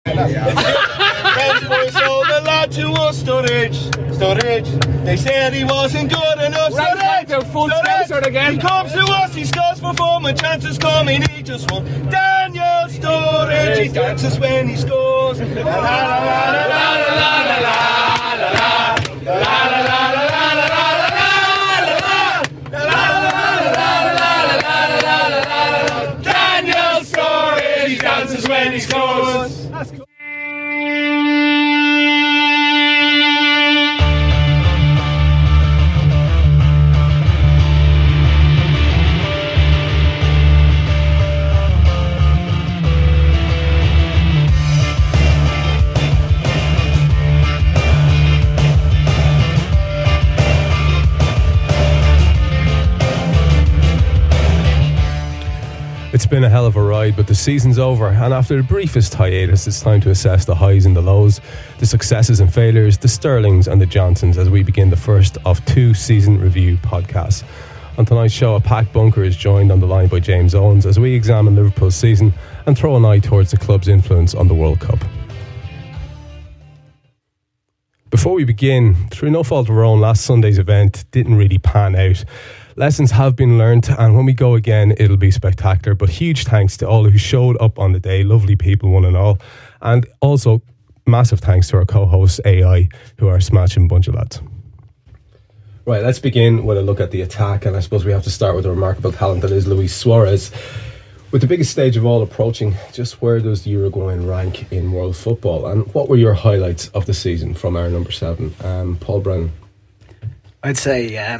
Sold the lad to us, Sturridge. They said he wasn't good enough. Sturridge again. He comes to us, he scores for fun when chances come in. He just won. Daniel Sturridge, he dances when he scores. La la la la la la la la la la. Daniel Sturridge, he dances when he scores. That's cool. It's been a hell of a ride, but the season's over, and after the briefest hiatus, it's time to assess the highs and the lows, the successes and failures, the Sterlings and the Johnsons, as we begin the first of 2 season review podcasts. On tonight's show, a packed bunker is joined on the line by James Owens as we examine Liverpool's season and throw an eye towards the club's influence on the World Cup. Before we begin, through no fault of our own, last Sunday's event didn't really pan out. Lessons have been learnt, and when we go again, it'll be spectacular. But huge thanks to all who showed up on the day, lovely people, one and all. And also, massive thanks to our co-hosts, AI, who are a smashing bunch of lads. Right, let's begin with a look at the attack, and I suppose we have to start with the remarkable talent that is Luis Suarez. With the biggest stage of all approaching, just where does the Uruguayan rank in world football? And what were your highlights of the season from our number 7, Paul Brennan? I'd say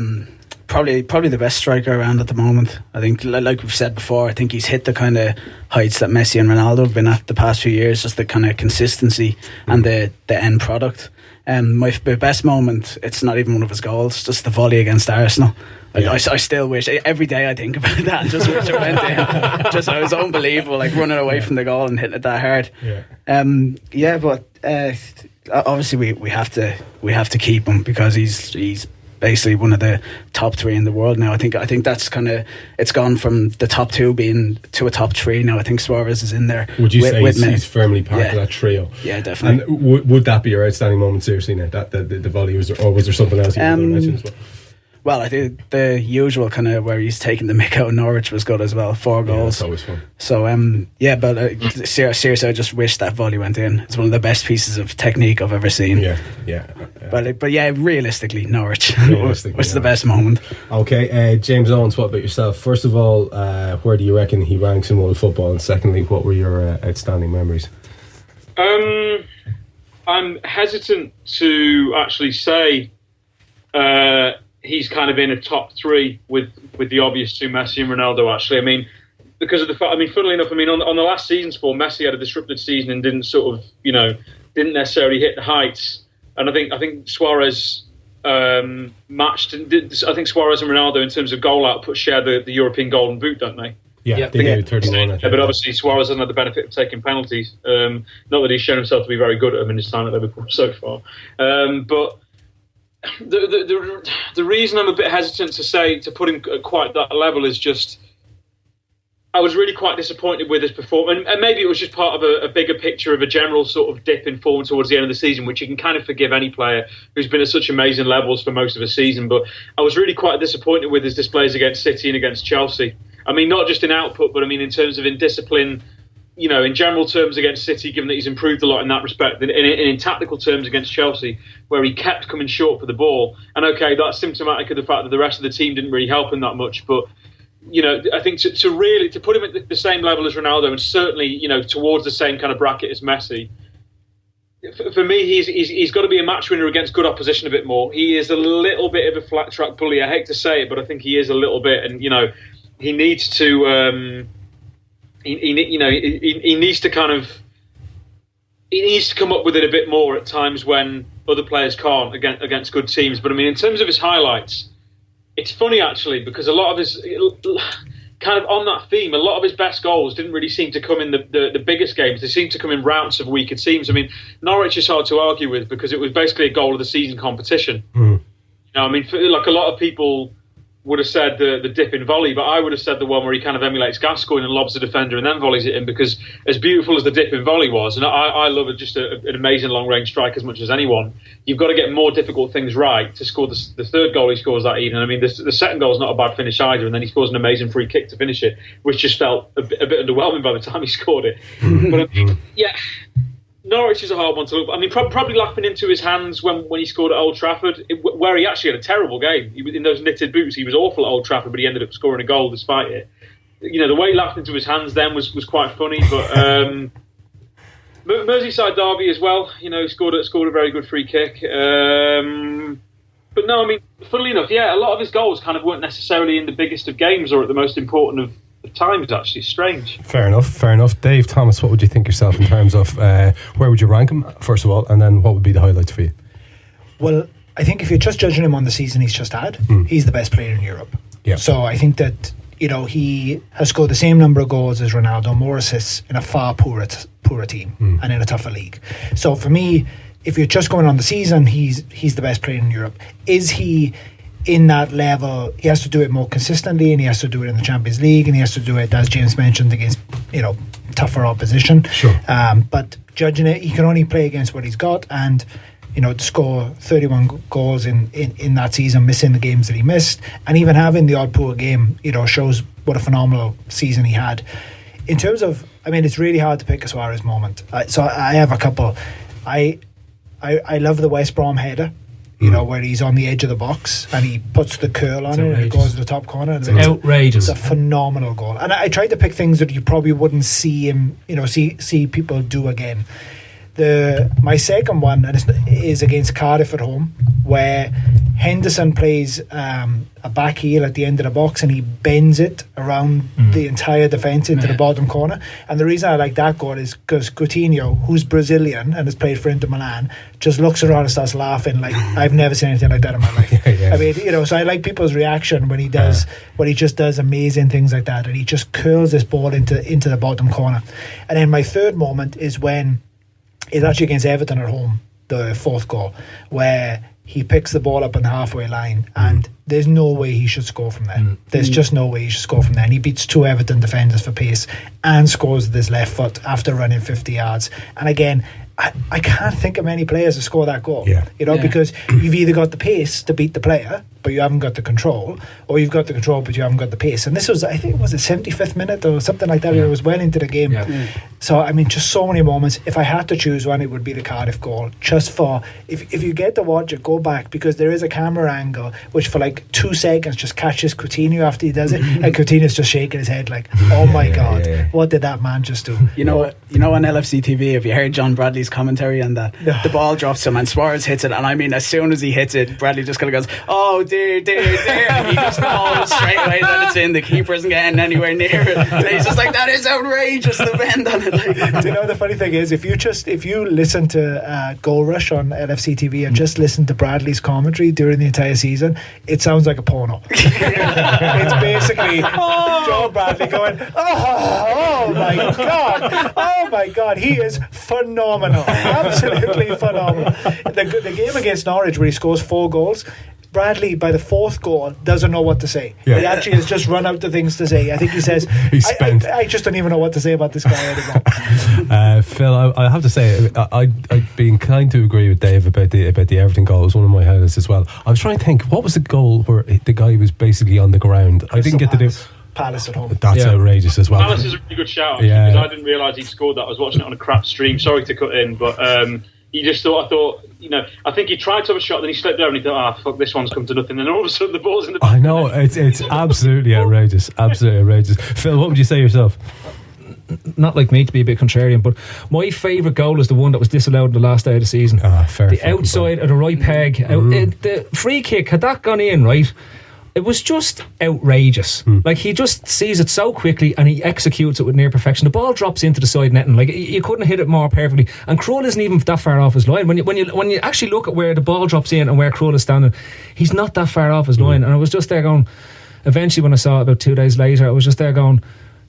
probably the best striker around at the moment. I think, like we've said before, I think he's hit the kind of heights that Messi and Ronaldo have been at the past few years, just the kind of consistency and the end product. My best moment, it's not even one of his goals, just the volley against Arsenal. I still wish, every day I think about that, just wish it went in. Just, it was unbelievable, like running away from the goal and hitting it that hard. But obviously we have to keep him, because he's basically one of the top 3 in the world now. I think that's kind of, it's gone from the top 2 being to a top 3 now. I think Suarez is in there. Would you say he's firmly part of that trio? Yeah, definitely. And would that be your outstanding moment, seriously, now, that the volley, was there something else you wanted to mention as well? Well, I think the usual kind of where he's taking the mick out of Norwich was good as well. 4 goals. Yeah, that's always fun. So, but seriously, I just wish that volley went in. It's one of the best pieces of technique I've ever seen. Yeah. But realistically, Norwich was the best moment. Okay, James Owens, what about yourself? First of all, where do you reckon he ranks in world football? And secondly, what were your outstanding memories? I'm hesitant to actually say he's kind of in a top 3 with the obvious 2, Messi and Ronaldo, actually. I mean, because of the fact, funnily enough, on the last season's form, Messi had a disrupted season and didn't didn't necessarily hit the heights. And I think Suarez matched, and I think Suarez and Ronaldo, in terms of goal output, share the European Golden Boot, don't they? Yeah, they do 31. But obviously Suarez hasn't had the benefit of taking penalties. Not that he's shown himself to be very good at them in his time at Liverpool so far. But the reason I'm a bit hesitant to put him at quite that level is just, I was really quite disappointed with his performance, and maybe it was just part of a bigger picture of a general sort of dip in form towards the end of the season, which you can kind of forgive any player who's been at such amazing levels for most of a season. But I was really quite disappointed with his displays against City and against Chelsea. Not just in output, but in terms of in discipline. In general terms against City, given that he's improved a lot in that respect, and in tactical terms against Chelsea, where he kept coming short for the ball. And okay, that's symptomatic of the fact that the rest of the team didn't really help him that much. But, I think to put him at the same level as Ronaldo, and certainly, towards the same kind of bracket as Messi, for me, he's got to be a match winner against good opposition a bit more. He is a little bit of a flat track bully. I hate to say it, but I think he is a little bit, and, he needs to... He needs to come up with it a bit more at times when other players can't against good teams. But in terms of his highlights, it's funny actually, because a lot of his, kind of on that theme, a lot of his best goals didn't really seem to come in the biggest games. They seemed to come in routes of weaker teams. Norwich is hard to argue with, because it was basically a goal of the season competition. Mm. Like a lot of people would have said the dipping volley, but I would have said the one where he kind of emulates Gascoigne and lobs the defender and then volleys it in, because as beautiful as the dipping volley was, and I love it, just an amazing long-range strike as much as anyone, you've got to get more difficult things right to score the third goal he scores that evening. I mean, the second goal is not a bad finish either, and then he scores an amazing free kick to finish it, which just felt a bit underwhelming by the time he scored it. But yeah, Norwich is a hard one to look. I mean, probably laughing into his hands when he scored at Old Trafford, where he actually had a terrible game. In those knitted boots, he was awful at Old Trafford, but he ended up scoring a goal despite it. You know, the way he laughed into his hands then was quite funny. But Merseyside derby as well. You know, scored a very good free kick. But no, I mean, funnily enough, yeah, a lot of his goals kind of weren't necessarily in the biggest of games or at the most important of times. Actually, strange. Fair enough. Dave, Thomas, what would you think yourself in terms of where would you rank him first of all, and then what would be the highlights for you? Well, I think if you're just judging him on the season he's just had, he's the best player in Europe. Yeah. So I think that, you know, he has scored the same number of goals as Ronaldo, more assists in a far poorer team and in a tougher league. So for me, if you're just going on the season, he's the best player in Europe. Is he in that level? He has to do it more consistently, and he has to do it in the Champions League, and he has to do it, as James mentioned, against, you know, tougher opposition. Sure. But judging it, he can only play against what he's got, and, you know, to score 31 goals in that season, missing the games that he missed, and even having the odd poor game, you know, shows what a phenomenal season he had. In terms of, I mean, it's really hard to pick a Suarez moment. So I have a couple. I love the West Brom header, you know, where he's on the edge of the box and he puts the curl on it and it goes to the top corner. It's outrageous. It's a phenomenal goal. And I tried to pick things that you probably wouldn't see him, you know, see people do again. My second one is against Cardiff at home, where Henderson plays a back heel at the end of the box and he bends it around the entire defence into the bottom corner. And the reason I like that goal is because Coutinho, who's Brazilian and has played for Inter Milan, just looks around and starts laughing like, I've never seen anything like that in my life. I mean, you know, so I like people's reaction when he does, when he just does amazing things like that, and he just curls this ball into the bottom corner. And then my third moment is when it's actually against Everton at home, the fourth goal, where he picks the ball up on the halfway line and there's no way he should score from there. There's just no way he should score from there. And he beats two Everton defenders for pace and scores with his left foot after running 50 yards. And again, I can't think of many players to score that goal. You know, because you've either got the pace to beat the player, but you haven't got the control, or you've got the control, but you haven't got the pace. And this was, I think, was it 75th minute or something like that? It was well into the game. So, I mean, just so many moments. If I had to choose one, it would be the Cardiff goal. Just for, if you get to watch it, go back, because there is a camera angle which for like 2 seconds just catches Coutinho after he does it, and Coutinho's just shaking his head like, oh my God, what did that man just do? You know what? You know, on LFC TV, have you heard John Bradley's commentary on that? The ball drops him and Suarez hits it, and I mean, as soon as he hits it, Bradley just kind of goes, oh dear, and he just knows straight away that it's in. The keeper isn't getting anywhere near it, and he's just like, that is outrageous, the bend on it. Like, do you know, the funny thing is, if you listen to Goal Rush on LFC TV and just listen to Bradley's commentary during the entire season, it sounds like a porno. It's basically John Bradley going, oh my God, he is phenomenal, absolutely phenomenal. The game against Norwich where he scores 4 goals, Bradley, by the 4th goal, doesn't know what to say. He actually has just run out of things to say. I think he says, I just don't even know what to say about this guy anymore. Phil, I have to say, I'd be inclined to agree with Dave about the Everton goal. It was one of my highlights as well. I was trying to think, what was the goal where the guy was basically on the ground? I didn't get to do Palace at home. That's outrageous as well. Palace is a really good shout, because I didn't realise he'd scored that. I was watching it on a crap stream. Sorry to cut in, but I thought, you know, I think he tried to have a shot, then he slipped over and he thought, fuck, this one's come to nothing. And then all of a sudden the ball's in the back. I know, it's absolutely outrageous. Absolutely outrageous. Phil, what would you say yourself? Not like me to be a bit contrarian, but my favourite goal is the one that was disallowed in the last day of the season. Fair. The outside of the right peg. The free kick, had that gone in, right, it was just outrageous. Like, he just sees it so quickly and he executes it with near perfection. The ball drops into the side netting. Like, you couldn't hit it more perfectly. And Krul isn't even that far off his line. When you actually look at where the ball drops in and where Krul is standing, he's not that far off his line. And I was just there going, eventually when I saw it about 2 days later, I was just there going,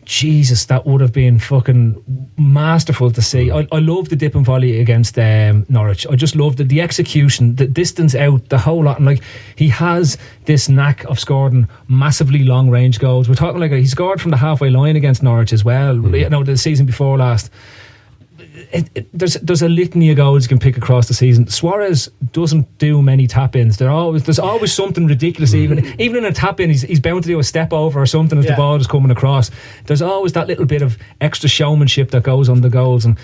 Jesus, that would have been fucking masterful to see. I love the dip and volley against Norwich. I just love the execution, the distance out, the whole lot. And like, he has this knack of scoring massively long range goals. We're talking like he scored from the halfway line against Norwich as well. You know, the season before last. There's a litany of goals you can pick across the season. Suarez doesn't do many tap-ins. There's always something ridiculous. Even in a tap-in, he's bound to do a step over or something as the ball is coming across. There's always that little bit of extra showmanship that goes on the goals, and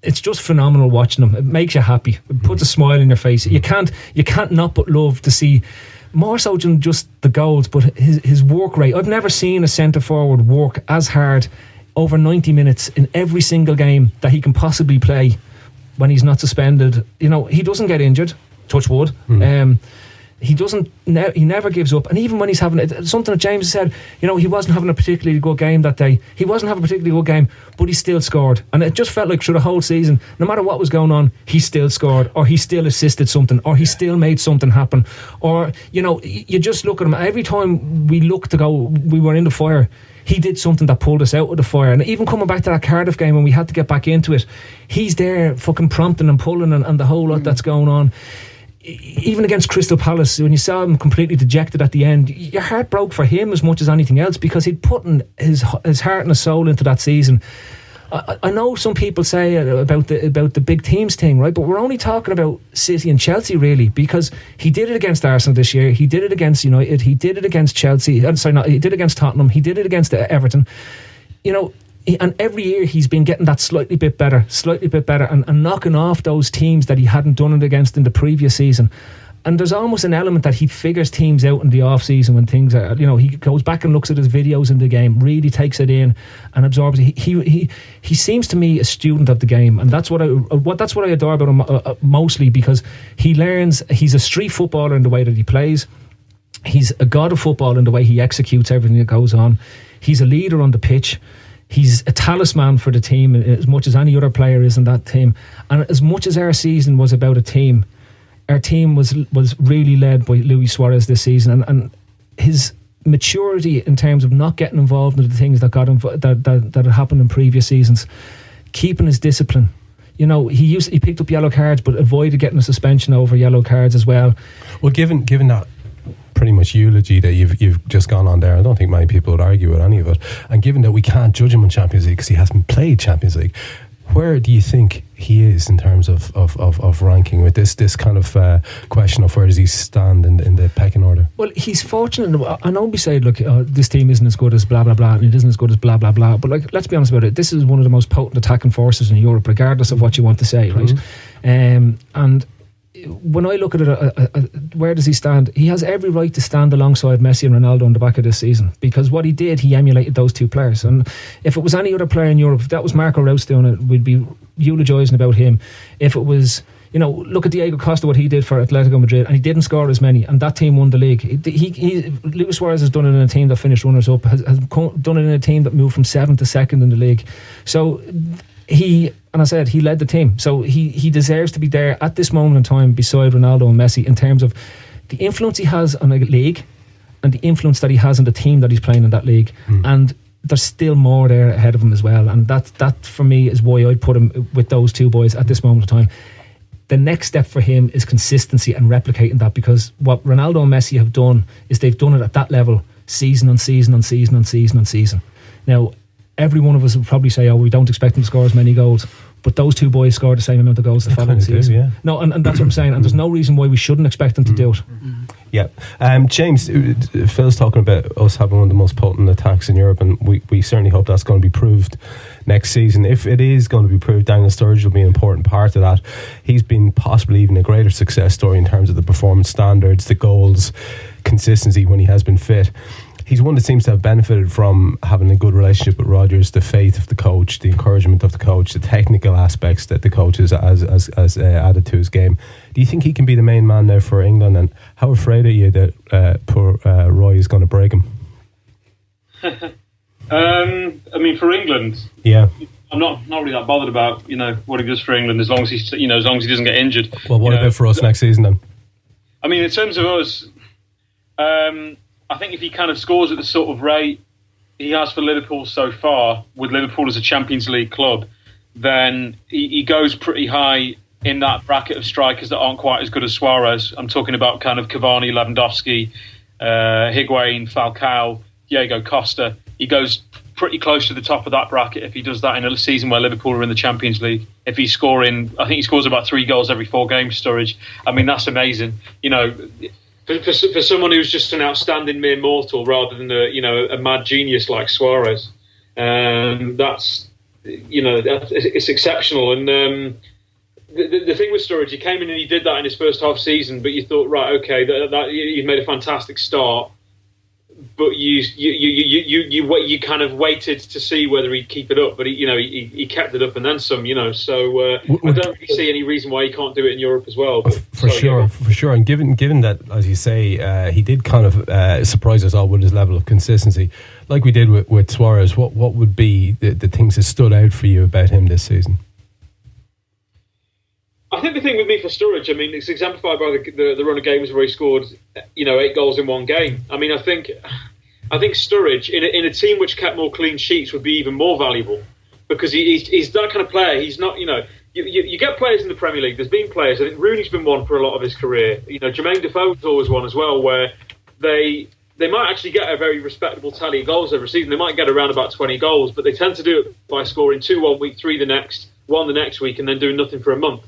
it's just phenomenal watching him. It makes you happy. It puts a smile in your face. You can't not but love to see, more so than just the goals, but his work rate. I've never seen a centre forward work as hard over 90 minutes in every single game that he can possibly play when he's not suspended. You know, he doesn't get injured, touch wood. He never gives up. And even when he's having something that James said, you know, he wasn't having a particularly good game that day. He wasn't having a particularly good game, but he still scored. And it just felt like through the whole season, no matter what was going on, he still scored, or he still assisted something, or he still made something happen. Or, you know, you just look at him. Every time we looked to go, we were in the fire, he did something that pulled us out of the fire. And even coming back to that Cardiff game when we had to get back into it, he's there fucking prompting and pulling and the whole lot that's going on. Even against Crystal Palace, when you saw him completely dejected at the end, your heart broke for him as much as anything else, because he'd put his heart and his soul into that season. I know some people say about the big teams thing, right? But we're only talking about City and Chelsea, really, because he did it against Arsenal this year. He did it against United. He did it against Chelsea. He did it against Tottenham. He did it against Everton. You know, and every year he's been getting that slightly bit better, and knocking off those teams that he hadn't done it against in the previous season. And there's almost an element that he figures teams out in the off season when things are, you know, he goes back and looks at his videos in the game, really takes it in and absorbs it. He seems to me a student of the game, and that's what I adore about him mostly, because he learns. He's a street footballer in the way that he plays. He's a god of football in the way he executes everything that goes on. He's a leader on the pitch. He's a talisman for the team as much as any other player is in that team. And as much as our season was about a team, our team was really led by Luis Suarez this season, and his maturity in terms of not getting involved in the things that got him that had happened in previous seasons, keeping his discipline. You know, he picked up yellow cards, but avoided getting a suspension over yellow cards as well. Well, given that pretty much eulogy that you've just gone on there, I don't think many people would argue with any of it. And given that we can't judge him on Champions League because he hasn't played Champions League, where do you think he is in terms of ranking with this kind of question of where does he stand in the pecking order? Well, he's fortunate. I know we say, look, this team isn't as good as blah blah blah, and it isn't as good as blah blah blah, but like, let's be honest about it, this is one of the most potent attacking forces in Europe, regardless of what you want to say, right? And when I look at it, where does he stand? He has every right to stand alongside Messi and Ronaldo on the back of this season, because what he did, he emulated those two players. And if it was any other player in Europe, if that was Marco Reus doing it, we'd be eulogising about him. If it was, you know, look at Diego Costa, what he did for Atletico Madrid, and he didn't score as many, and that team won the league. Luis Suarez has done it in a team that finished runners up, has done it in a team that moved from 7th to 2nd in the league. So he led the team, so he deserves to be there at this moment in time beside Ronaldo and Messi in terms of the influence he has on a league and the influence that he has on the team that he's playing in that league. And there's still more there ahead of him as well, and that for me is why I'd put him with those two boys at this moment in time. The next step for him is consistency and replicating that, because what Ronaldo and Messi have done is they've done it at that level season on season on season on season on season. Now, every one of us would probably say, we don't expect them to score as many goals, but those two boys scored the same amount of goals the following season. No, and that's what I'm saying, and there's no reason why we shouldn't expect them to do it. Yeah. James, Phil's talking about us having one of the most potent attacks in Europe, and we certainly hope that's going to be proved next season. If it is going to be proved, Daniel Sturridge will be an important part of that. He's been possibly even a greater success story in terms of the performance standards, the goals, consistency when he has been fit. He's one that seems to have benefited from having a good relationship with Rodgers, the faith of the coach, the encouragement of the coach, the technical aspects that the coach has added to his game. Do you think he can be the main man now for England? And how afraid are you that poor Roy is going to break him? I mean, for England, yeah, I'm not really that bothered about what he does for England, as long as he doesn't get injured. Well, what about for us next season then? I mean, in terms of us, I think if he kind of scores at the sort of rate he has for Liverpool so far, with Liverpool as a Champions League club, then he goes pretty high in that bracket of strikers that aren't quite as good as Suarez. I'm talking about kind of Cavani, Lewandowski, Higuain, Falcao, Diego Costa. He goes pretty close to the top of that bracket if he does that in a season where Liverpool are in the Champions League. If he's scoring, I think he scores about 3 goals every 4 games, Sturridge. I mean, that's amazing. You know, for someone who's just an outstanding mere mortal rather than a mad genius like Suarez, it's exceptional. And the thing with Sturridge, he came in and he did that in his first half season, but you thought, right, okay, that you've made a fantastic start. But you kind of waited to see whether he'd keep it up, but he kept it up and then some, So I don't really see any reason why he can't do it in Europe as well. But, for sure. And given that, as you say, he did kind of surprise us all with his level of consistency, like we did with Suarez. What would be the things that stood out for you about him this season? I think the thing with me for Sturridge, I mean, it's exemplified by the run of games where he scored, 8 goals in one game. I mean, I think Sturridge in a team which kept more clean sheets would be even more valuable because he's that kind of player. He's not, you get players in the Premier League. There's been players. I think Rooney's been one for a lot of his career. Jermaine Defoe's always one as well, where they might actually get a very respectable tally of goals every season. They might get around about 20 goals, but they tend to do it by scoring 2 1 week, 3 the next, 1 the next week, and then doing nothing for a month.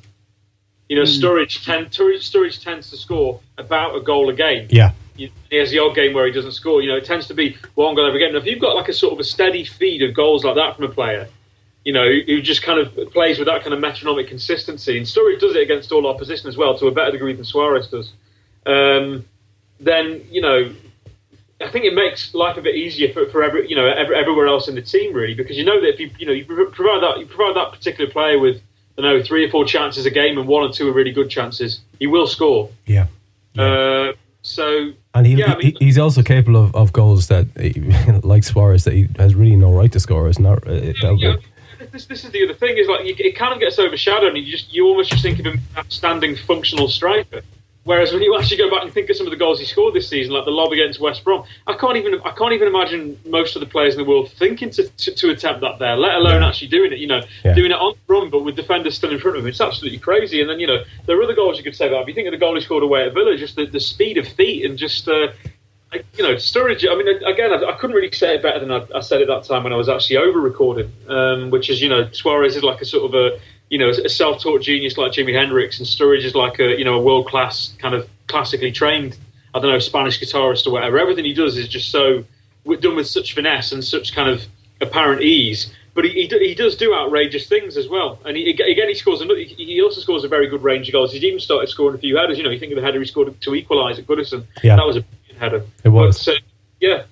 Sturridge tends to score about a goal a game. Yeah. He has the odd game where he doesn't score. It tends to be 1 goal every game. Now, if you've got like a sort of a steady feed of goals like that from a player, who just kind of plays with that kind of metronomic consistency, and Sturridge does it against all opposition as well to a better degree than Suarez does, then, I think it makes life a bit easier for everywhere else in the team, really, because that if you provide that particular player with 3 or 4 chances a game and 1 or 2 are really good chances, he will score. Yeah. And he's also capable of goals that, like Suarez, that he has really no right to score. Isn't that? This is the other thing, is like it kind of gets overshadowed, and you almost just think of him as an outstanding functional striker. Whereas when you actually go back and think of some of the goals he scored this season, like the lob against West Brom, I can't even imagine most of the players in the world thinking to attempt that there, let alone actually doing it. Doing it on the run, but with defenders still in front of him. It's absolutely crazy. And then there are other goals you could say about. If you think of the goal he scored away at Villa, just the speed of feet and just Sturridge. I mean, again, I couldn't really say it better than I said it that time when I was actually over recording, which is Suarez is like a sort of a self-taught genius like Jimi Hendrix, and Sturridge is like a world-class kind of classically trained, Spanish guitarist or whatever. Everything he does is just so done with such finesse and such kind of apparent ease. But he does do outrageous things as well. And he scores. He also scores a very good range of goals. He's even started scoring a few headers. You think of the header he scored to equalise at Goodison. Yeah. That was a brilliant header. It was. But, yeah.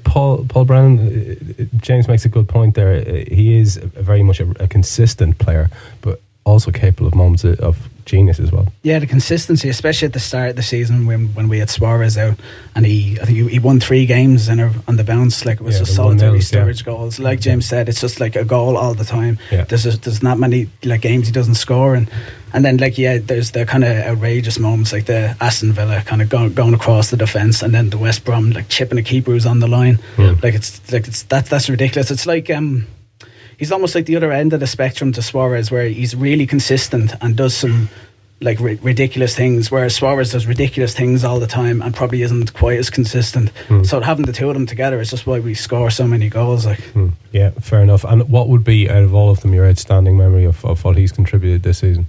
Paul Brennan, James makes a good point there. He is very much a consistent player, but also capable of moments of genius as well. Yeah, the consistency, especially at the start of the season when we had Suarez out, and I think he won 3 games on the bounce. Like, it was just solitary Sturridge goals. Like James said, it's just like a goal all the time. Yeah. There's not many games he doesn't score, and then there's the kind of outrageous moments like the Aston Villa kind of going across the defence, and then the West Brom chipping the keeper who's on the line. Yeah. That's ridiculous. It's like he's almost like the other end of the spectrum to Suarez, where he's really consistent and does some ridiculous things, whereas Suarez does ridiculous things all the time and probably isn't quite as consistent. So having the two of them together is just why we score so many goals. Yeah, fair enough. And what would be, out of all of them, your outstanding memory of what he's contributed this season?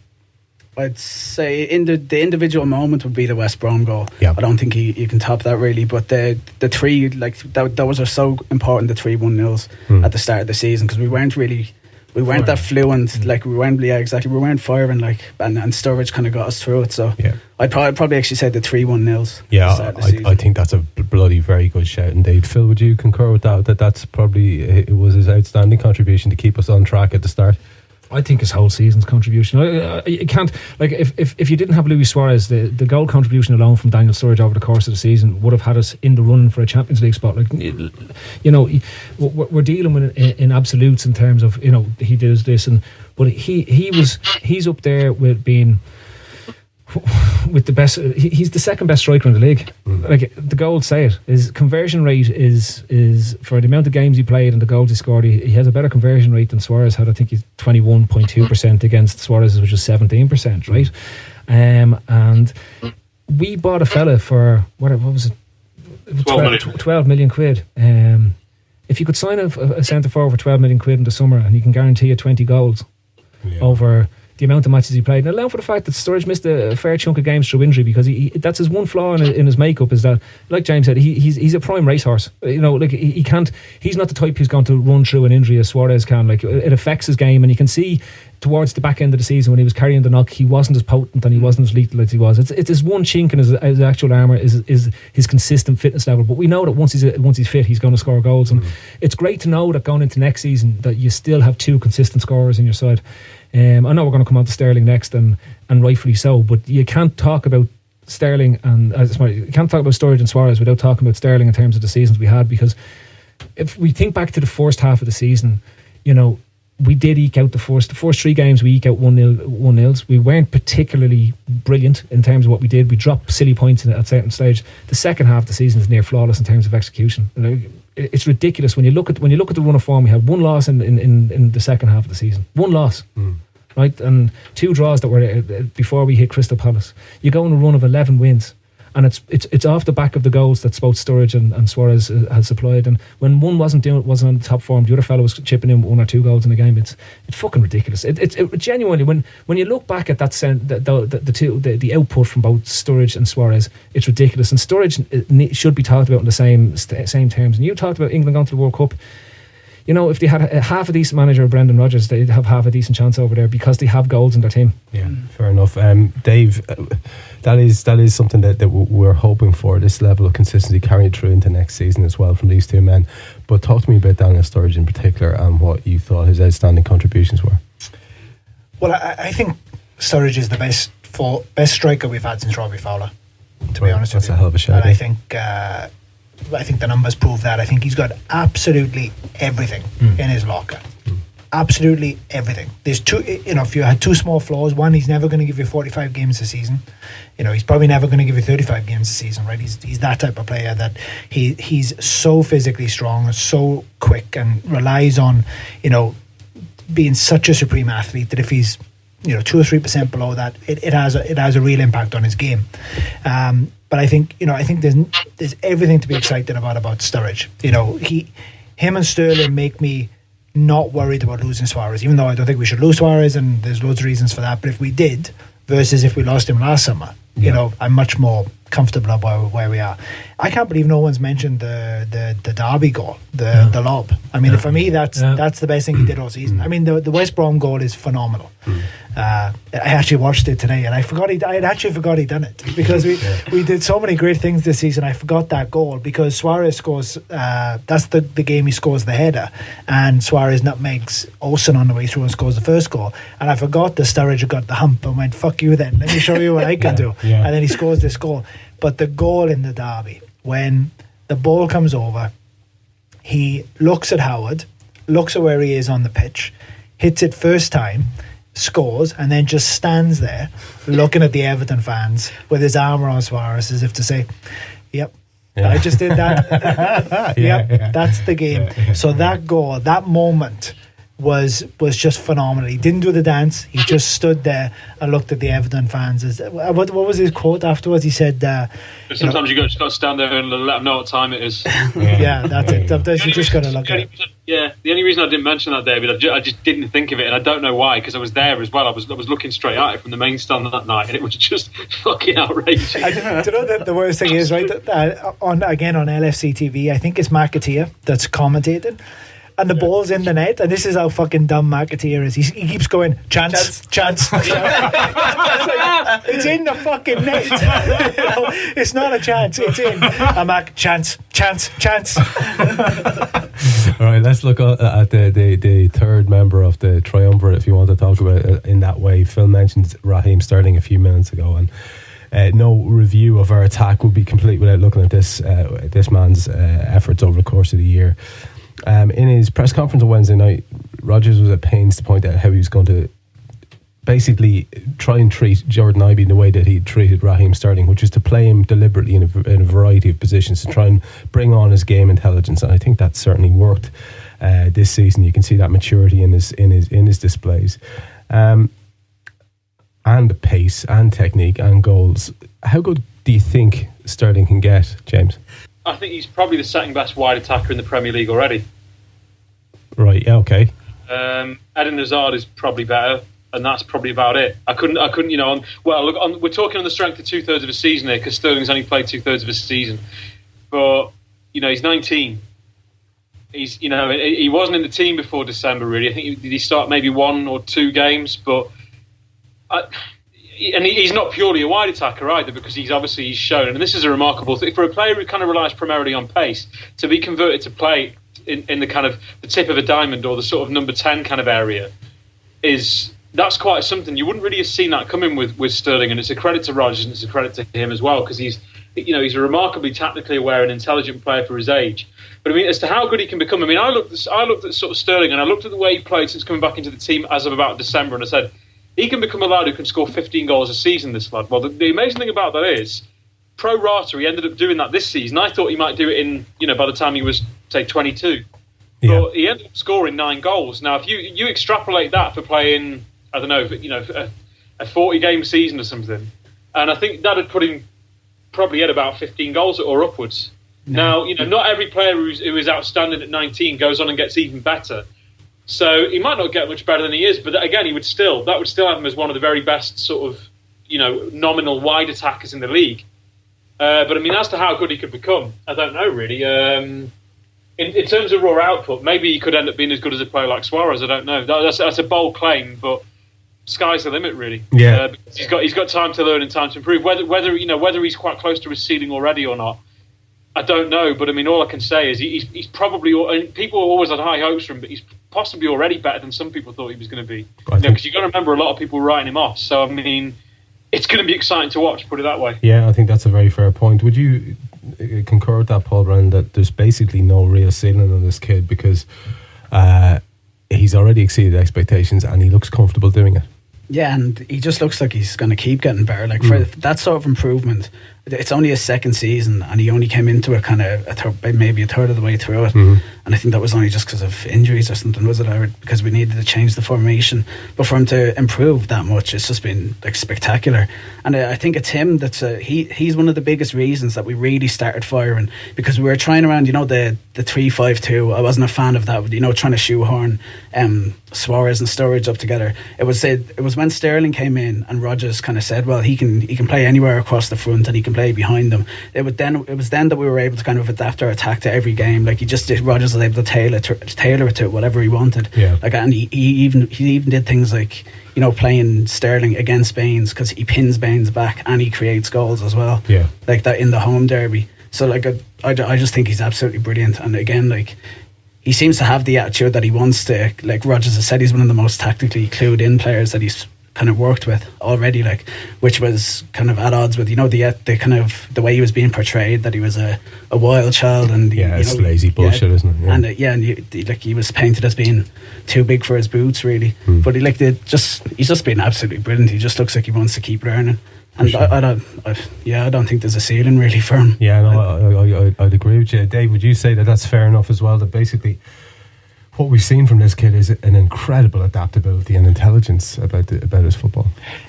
I'd say in the individual moment would be the West Brom goal. Yep. I don't think you can top that really, but the 3 those are so important, the 3-1-0s at the start of the season, because we weren't that fluent, we weren't firing and Sturridge kind of got us through it. So yeah. I'd probably actually say the 3-1-0s. Yeah, I think that's a bloody very good shout indeed. Phil, would you concur with that that's probably it was his outstanding contribution to keep us on track at the start? I think his whole season's contribution. You can't, if you didn't have Luis Suarez, the goal contribution alone from Daniel Sturridge over the course of the season would have had us in the running for a Champions League spot. We're dealing with in absolutes in terms of he does this, but he's up there with being with the best. He's the second best striker in the league. Like the goals say it. His conversion rate is for the amount of games he played and the goals he scored. He has a better conversion rate than Suarez had. I think he's 21.2% against Suarez's, which was 17%, right? And we bought a fella for what was it? 12 million quid. If you could sign a centre forward for 12 million quid in the summer, and you can guarantee you 20 goals over the amount of matches he played, and allow for the fact that Sturridge missed a fair chunk of games through injury, because that's his one flaw in his makeup, is that, like James said, he's a prime racehorse. You know, like he's not the type who's going to run through an injury as Suarez can. Like, it affects his game, and you can see towards the back end of the season when he was carrying the knock, he wasn't as potent and he wasn't as lethal as he was. It's his one chink in his actual armour is his consistent fitness level. But we know that once he's fit, he's going to score goals, and it's great to know that going into next season that you still have two consistent scorers in your side. I know we're going to come on to Sterling next, and rightfully so, but you can't talk about Sterling and you can't talk about Sturridge and Suarez without talking about Sterling in terms of the seasons we had, because if we think back to the first half of the season, you know, we did eke out the first 3 games, we eke out 1-0s. We weren't particularly brilliant in terms of what we did. We dropped silly points at certain stage. The second half of the season is near flawless in terms of execution. It's ridiculous when you look at the run of form. We had 1 loss in the second half of the season. 1 loss. Right, and 2 draws that were before we hit Crystal Palace. You go on a run of 11 wins, and it's off the back of the goals that both Sturridge and Suarez had supplied. And when one wasn't on top form, the other fellow was chipping in 1 or 2 goals in the game. It's fucking ridiculous. It genuinely, when you look back at that the output from both Sturridge and Suarez, it's ridiculous. And Sturridge should be talked about in the same terms. And you talked about England going to the World Cup. You know, if they had half a decent manager, Brendan Rodgers, they'd have half a decent chance over there, because they have goals in their team. Yeah, fair enough. Dave, that is something that we're hoping for, this level of consistency carrying through into next season as well from these two men. But talk to me about Daniel Sturridge in particular, and what you thought his outstanding contributions were. Well, I think Sturridge is the best striker we've had since Robbie Fowler, to be honest with you. That's a hell of a shout. And I think the numbers prove that. I think he's got absolutely everything in his locker. Absolutely everything. There's 2, if you had 2 small flaws, one, he's never going to give you 45 games a season. You know, he's probably never going to give you 35 games a season, right? He's that type of player that he's so physically strong, so quick, and relies on, being such a supreme athlete that if he's 2 or 3% below that, it has a real impact on his game. But I think there's everything to be excited about Sturridge. Him and Sterling make me not worried about losing Suarez, even though I don't think we should lose Suarez, and there's loads of reasons for that. But if we did, versus if we lost him last summer, I'm much more comfortable about where we are. I can't believe no one's mentioned the Derby goal, the lob. I mean, for me, that's the best thing he did all season. I mean, the West Brom goal is phenomenal. I actually watched it today, and I had actually forgot he'd done it, because we did so many great things this season. I forgot that goal, because Suarez scores. That's the game he scores the header, and Suarez nutmegs Olsen on the way through and scores the first goal. And I forgot the Sturridge who got the hump and went, "Fuck you, then. Let me show you what I can do." And then he scores this goal. But the goal in the derby, when the ball comes over, he looks at Howard, looks at where he is on the pitch, hits it first time, scores, and then just stands there looking at the Everton fans with his arm around Suarez as if to say, "Yep, I just did that." That's the game. So that goal, that moment was just phenomenal. He didn't do the dance. He just stood there and looked at the Everton fans. What was his quote afterwards? He said, sometimes you just got to stand there and let them know what time it is. That's it. Sometimes you just got to look at it. Yeah, the only reason I didn't mention that, David, I just didn't think of it, and I don't know why, because I was there as well. I was looking straight at it from the main stand that night, and it was just fucking outrageous. Do you know that the worst thing is, right, on LFC TV, I think it's McAteer that's commentating, and the ball's in the net, and this is how fucking dumb McAteer is. He keeps going, chance. It's in the fucking net. It's not a chance, it's in. I'm like, chance. All right, let's look at the third member of the triumvirate, if you want to talk about it in that way. Phil mentioned Raheem Sterling a few minutes ago, and no review of our attack would be complete without looking at this man's efforts over the course of the year. In his press conference on Wednesday night, Rodgers was at pains to point out how he was going to basically try and treat Jordan Ibe in the way that he treated Raheem Sterling, which is to play him deliberately in a variety of positions to try and bring on his game intelligence. And I think that's certainly worked this season. You can see that maturity in his displays, and the pace and technique and goals. How good do you think Sterling can get, James? I think he's probably the second best wide attacker in the Premier League already. Right. Yeah. Okay. Eden Hazard is probably better, and that's probably about it. I couldn't. We're talking on the strength of 2/3 of a season here, because Sterling's only played 2/3 of a season. But he's 19. He's he wasn't in the team before December. Really, I think he started maybe 1 or 2 games, but he's not purely a wide attacker either, because he's shown, and this is a remarkable thing for a player who kind of relies primarily on pace, to be converted to play in the kind of the tip of a diamond or the sort of number 10 kind of area. That's quite something. You wouldn't really have seen that coming with Sterling, and it's a credit to Rodgers and it's a credit to him as well, because he's a remarkably tactically aware and intelligent player for his age. But I mean, as to how good he can become, I mean, I looked at sort of Sterling, and I looked at the way he played since coming back into the team as of about December, and I said, he can become a lad who can score 15 goals a season, this lad. Well, the amazing thing about that is, pro rata, he ended up doing that this season. I thought he might do it in, by the time he was, say, 22. Yeah. But he ended up scoring 9 goals. Now, if you extrapolate that for playing, I don't know, a 40-game season or something, and I think that would put him probably at about 15 goals or upwards. Now, not every player who is outstanding at 19 goes on and gets even better. So he might not get much better than he is, but again, that would still have him as one of the very best sort of, nominal wide attackers in the league. But I mean, as to how good he could become, I don't know really. In terms of raw output, maybe he could end up being as good as a player like Suarez. I don't know. That's a bold claim, but sky's the limit, really. Yeah, he's got time to learn and time to improve. Whether he's quite close to his ceiling already or not, I don't know. But I mean, all I can say is he's probably. And people always had high hopes for him, but he's possibly already better than some people thought he was going to be. Because you've got to remember, a lot of people were writing him off. So I mean, it's going to be exciting to watch. Put it that way. Yeah, I think that's a very fair point. Would you concur with that, Paul Brennan, that there's basically no real ceiling on this kid, because he's already exceeded expectations and he looks comfortable doing it? Yeah, and he just looks like he's going to keep getting better. Like, for that sort of improvement, it's only his second season, and he only came into it kind of maybe a third of the way through it. And I think that was only just because of injuries or something, was it? Or because we needed to change the formation. But for him to improve that much, it's just been like spectacular. And I think it's him he's one of the biggest reasons that we really started firing, because we were trying around, the 3-5-2. I wasn't a fan of that, trying to shoehorn Suarez and Sturridge up together. It was when Sterling came in and Rodgers kind of said, well, he can play anywhere across the front and he can play behind them. It was then that we were able to kind of adapt our attack to every game. Like, Rodgers was able to tailor it to whatever he wanted. Yeah. Like, and he even did things like, playing Sterling against Baines, because he pins Baines back and he creates goals as well. Yeah. Like that in the home derby. So like, I just think he's absolutely brilliant. And again, like, he seems to have the attitude that he wants to. Like Rodgers has said, he's one of the most tactically clued in players that he's kind of worked with already, like, which was kind of at odds with the kind of the way he was being portrayed, that he was a wild child, and it's lazy bullshit, isn't it? And he was painted as being too big for his boots, really. But he's just been absolutely brilliant. He just looks like he wants to keep learning. And sure. I don't think there's a ceiling really for him. Yeah, no, I'd agree with you. Dave, would you say that that's fair enough as well, that basically what we've seen from this kid is an incredible adaptability and intelligence about his football?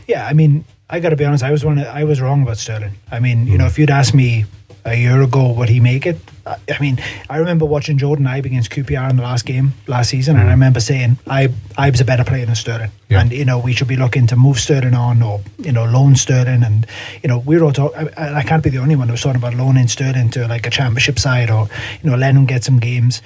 Yeah, I mean, I got to be honest, I was wrong about Sterling. I mean, if you'd asked me a year ago would he make it, I mean, I remember watching Jordan Ibe against QPR in the last game last season, and I remember saying Ibe's a better player than Sterling, and we should be looking to move Sterling on, or loan Sterling, and we were all talking. I can't be the only one who was talking about loaning Sterling to like a championship side, or letting him get some games.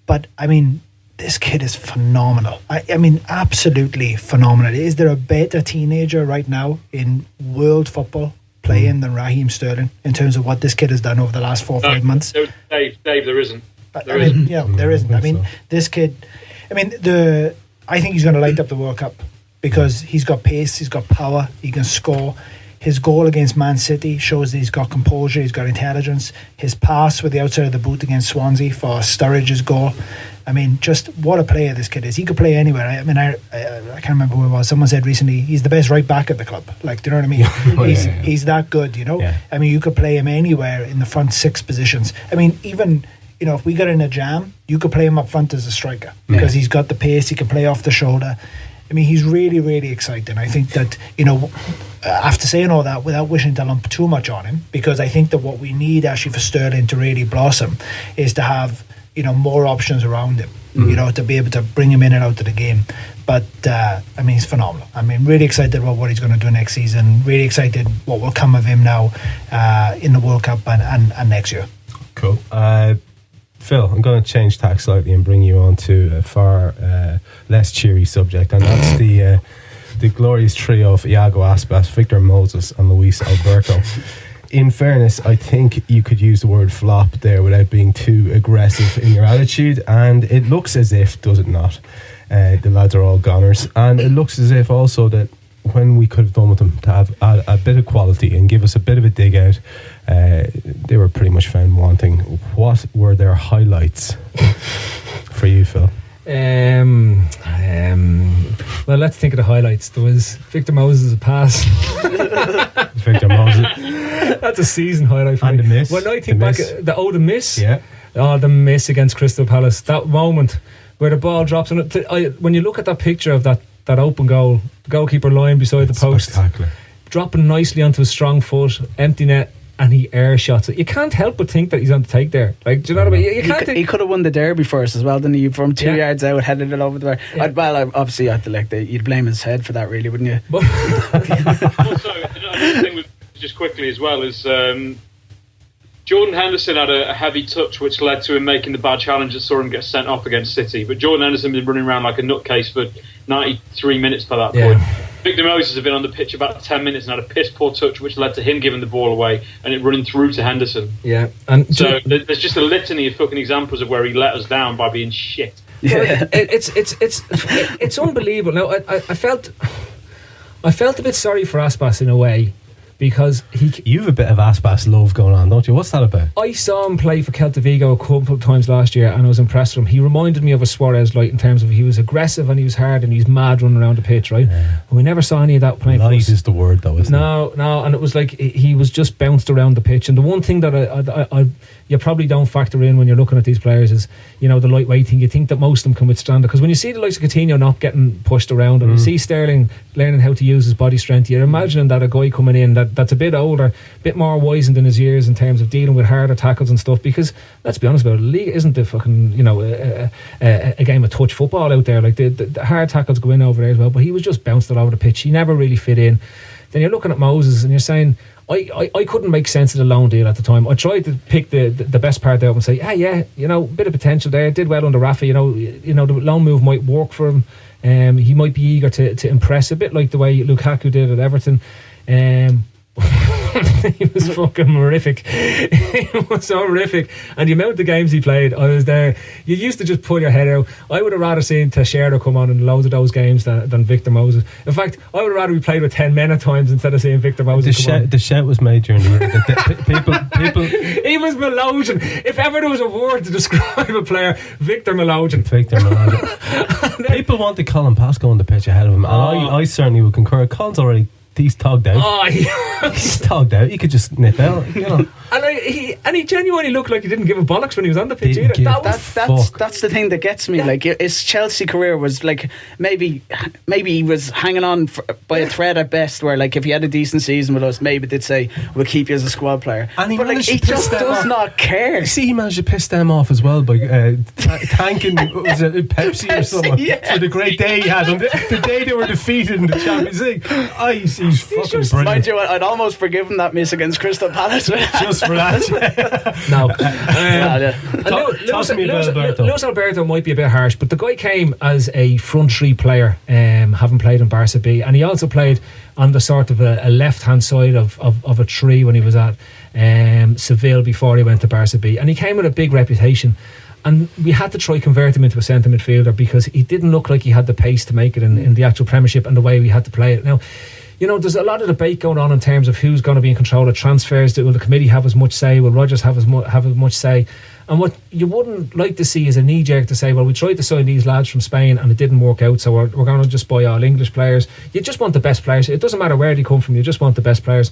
But I mean, this kid is phenomenal. I mean, absolutely phenomenal. Is there a better teenager right now in world football playing than Raheem Sterling in terms of what this kid has done over the last 4 or 5 months? Dave, there isn't. There isn't. I mean, this kid. I mean, I think he's going to light up the World Cup, because he's got pace, he's got power, he can score. His goal against Man City shows that he's got composure, he's got intelligence. His pass with the outside of the boot against Swansea for Sturridge's goal, I mean, just what a player this kid is. He could play anywhere. I mean, I can't remember who it was. Someone said recently he's the best right back at the club. Like, do you know what I mean? He's that good, you know. I mean, you could play him anywhere in the front 6 positions. I mean, even, you know, if we got in a jam, you could play him up front as a striker because he's got the pace. He can play off the shoulder. I mean, he's really, really exciting. I think that, you know, after saying all that, without wishing to lump too much on him, because I think that what we need actually for Sterling to really blossom is to have, you know, more options around him, you know, to be able to bring him in and out of the game. But I mean, he's phenomenal. I mean, really excited about what he's going to do next season. Really excited what will come of him now in the World Cup and next year. Cool. Phil, I'm going to change tack slightly and bring you on to a far less cheery subject, and that's the glorious trio of Iago Aspas, Victor Moses and Luis Alberto. In fairness, I think you could use the word flop there without being too aggressive in your attitude, and it looks as if, does it not, the lads are all goners, and it looks as if also that when we could have done with them to have a bit of quality and give us a bit of a dig out, they were pretty much found wanting. What were their highlights for you, Phil? Well, let's think of the highlights. There was Victor Moses' pass. Victor Moses. That's a season highlight for me. And the miss. When I think back at the miss. Yeah. Oh, the miss against Crystal Palace. That moment where the ball drops. And when you look at that picture of that open goal, the goalkeeper lying beside the post, spectacular, dropping nicely onto his strong foot, empty net, and he air shots it. You can't help but think that he's on the take there. Like, do you know what I mean? You can't. He could have won the derby for us as well, didn't he? From 2 yards out, headed it over the bar. Well, obviously, you'd blame his head for that, really, wouldn't you? But also, another thing just quickly as well is Jordan Henderson had a heavy touch, which led to him making the bad challenge that saw him get sent off against City. But Jordan Henderson had been running around like a nutcase for 93 minutes by that point. Victor Moses had been on the pitch about 10 minutes and had a piss poor touch, which led to him giving the ball away and it running through to Henderson. Yeah, and so there's just a litany of fucking examples of where he let us down by being shit. Yeah, it's unbelievable. Now, I felt a bit sorry for Aspas in a way, because you have a bit of Aspas love going on, don't you? What's that about? I saw him play for Celta Vigo a couple of times last year and I was impressed with him. He reminded me of a Suarez light in terms of he was aggressive and he was hard and he's mad running around the pitch, right? And we never saw any of that playing for us. Light is the word, though, isn't it? No, and it was like he was just bounced around the pitch. And the one thing that I you probably don't factor in when you're looking at these players is, you know, the lightweight thing. You think that most of them can withstand it, because when you see the likes of Coutinho not getting pushed around and you see Sterling learning how to use his body strength, you're imagining that a guy coming in that's a bit older, a bit more wizened in his years in terms of dealing with harder tackles and stuff, because let's be honest about it, the league isn't the fucking, you know, a game of touch football out there. Like the hard tackles go in over there as well, but he was just bounced all over the pitch. He never really fit in. Then you're looking at Moses and you're saying, I couldn't make sense of the loan deal at the time. I tried to pick the best part out and say, you know, bit of potential there, did well under Rafa, you know the loan move might work for him. He might be eager to impress, a bit like the way Lukaku did at Everton. He was fucking horrific. He was so horrific. And the amount of games he played, I was there. You used to just pull your head out. I would have rather seen Teixeira come on in loads of those games than Victor Moses. In fact, I would have rather we played with 10 men at times instead of seeing Victor Moses come on. The shout was made during the year. People. He was Melogen. If ever there was a word to describe a player, Victor Melogen. People want to Colin Pascoe on the pitch ahead of him, and I certainly would concur. Colin's already. He's togged out. He's togged out. He could just nip out, you know. And he genuinely looked like he didn't give a bollocks when he was on the pitch either. That's the thing that gets me. Like, his Chelsea career was like maybe he was hanging on by a thread at best. Where, like, if he had a decent season with us, maybe they'd say we'll keep you as a squad player. And but like, he just does not care. See, he managed to piss them off as well by thanking was it Pepsi or something for the great day he had on the day they were defeated in the Champions League. He's fucking brilliant. Mind you, I'd almost forgive him that miss against Crystal Palace. Just for that. No. Talk to me about Alberto. Luis Alberto might be a bit harsh, but the guy came as a front three player, having played in Barca B, and he also played on the sort of a left hand side of a tree when he was at Seville before he went to Barca B, and he came with a big reputation. And we had to try convert him into a centre midfielder because he didn't look like he had the pace to make it in the actual Premiership and the way we had to play it. Now, there's a lot of debate going on in terms of who's going to be in control of transfers. Will the committee have as much say? Will Rodgers have as much say? And what you wouldn't like to see is a knee-jerk to say, well, we tried to sign these lads from Spain and it didn't work out, so we're going to just buy all English players. You just want the best players. It doesn't matter where they come from, you just want the best players.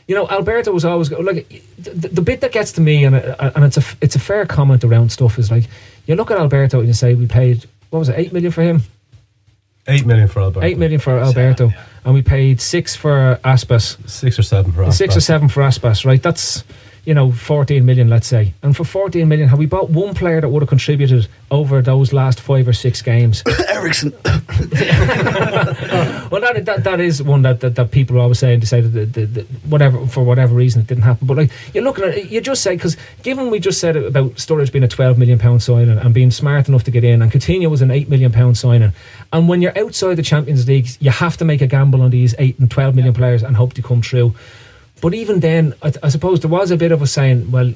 Alberto was always like the bit that gets to me, and it's a fair comment around stuff, is like, you look at Alberto and you say, we paid, what was it, 8 million for him? 8 million for Alberto. 8 million for Alberto, and we paid 6 for Aspas. 6 or 7 for Aspas. 6 or 7 for Aspas, right? That's 14 million, let's say. And for 14 million, have we bought one player that would have contributed over those last 5 or 6 games? Ericsson. Well, that is one that people are always saying to say that whatever, for whatever reason it didn't happen. But like, you're looking at it, you just say, because given we just said about Sturridge being a £12 million signing and being smart enough to get in, and Coutinho was an £8 million signing, and when you're outside the Champions League, you have to make a gamble on these 8 and 12 million players and hope to come through. But even then, I suppose there was a bit of a saying, well,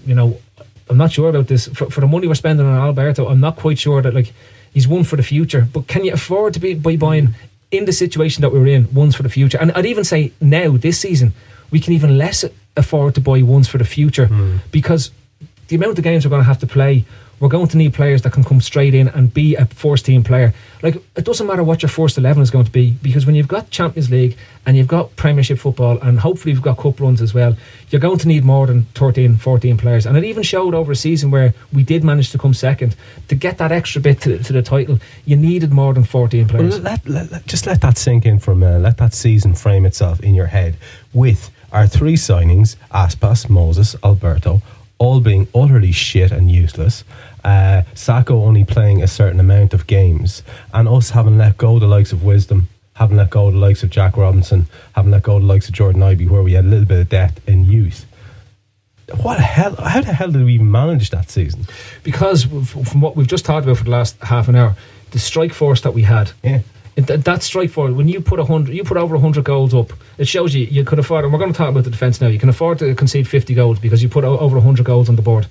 I'm not sure about this. For the money we're spending on Alberto, I'm not quite sure that like he's one for the future. But can you afford to be buying, in the situation that we're in, ones for the future? And I'd even say now, this season, we can even less afford to buy ones for the future, because the amount of games we're going to have to play, we're going to need players that can come straight in and be a first team player. Like, it doesn't matter what your first 11 is going to be, because when you've got Champions League and you've got Premiership football and hopefully you've got cup runs as well, you're going to need more than 13, 14 players. And it even showed over a season where we did manage to come second. To get that extra bit to the title, you needed more than 14 players. Well, just let that sink in for a minute. Let that season frame itself in your head with our 3 signings, Aspas, Moses, Alberto, all being utterly shit and useless. Sacco only playing a certain amount of games, and us having let go the likes of Wisdom, having let go the likes of Jack Robinson, having let go the likes of Jordan Ibe, where we had a little bit of depth in youth. How the hell did we even manage that season? Because from what we've just talked about for the last half an hour, the strike force that we had, that strike force, when you put over 100 goals up, it shows you could afford, and we're going to talk about the defence now, you can afford to concede 50 goals because you put over 100 goals on the board,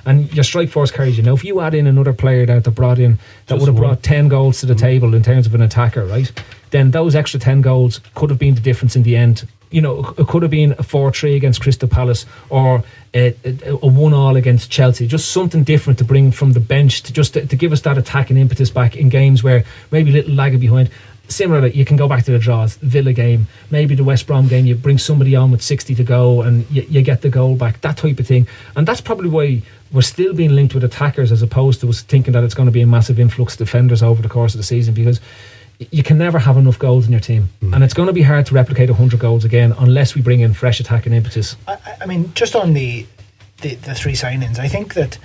and your strike force carries you. Now if you add in another player that brought in, that would have brought 10 goals to the table in terms of an attacker, right, then those extra 10 goals could have been the difference in the end. It could have been a 4-3 against Crystal Palace, or a 1-1 against Chelsea. Just something different to bring from the bench to give us that attacking impetus back in games where maybe a little lagging behind. Similarly, you can go back to the draws, Villa game, maybe the West Brom game, you bring somebody on with 60 to go and you get the goal back, that type of thing. And that's probably why we're still being linked with attackers as opposed to us thinking that it's going to be a massive influx of defenders over the course of the season, because you can never have enough goals in your team, and it's going to be hard to replicate 100 goals again unless we bring in fresh attacking impetus. I mean, just on the 3 signings, I think that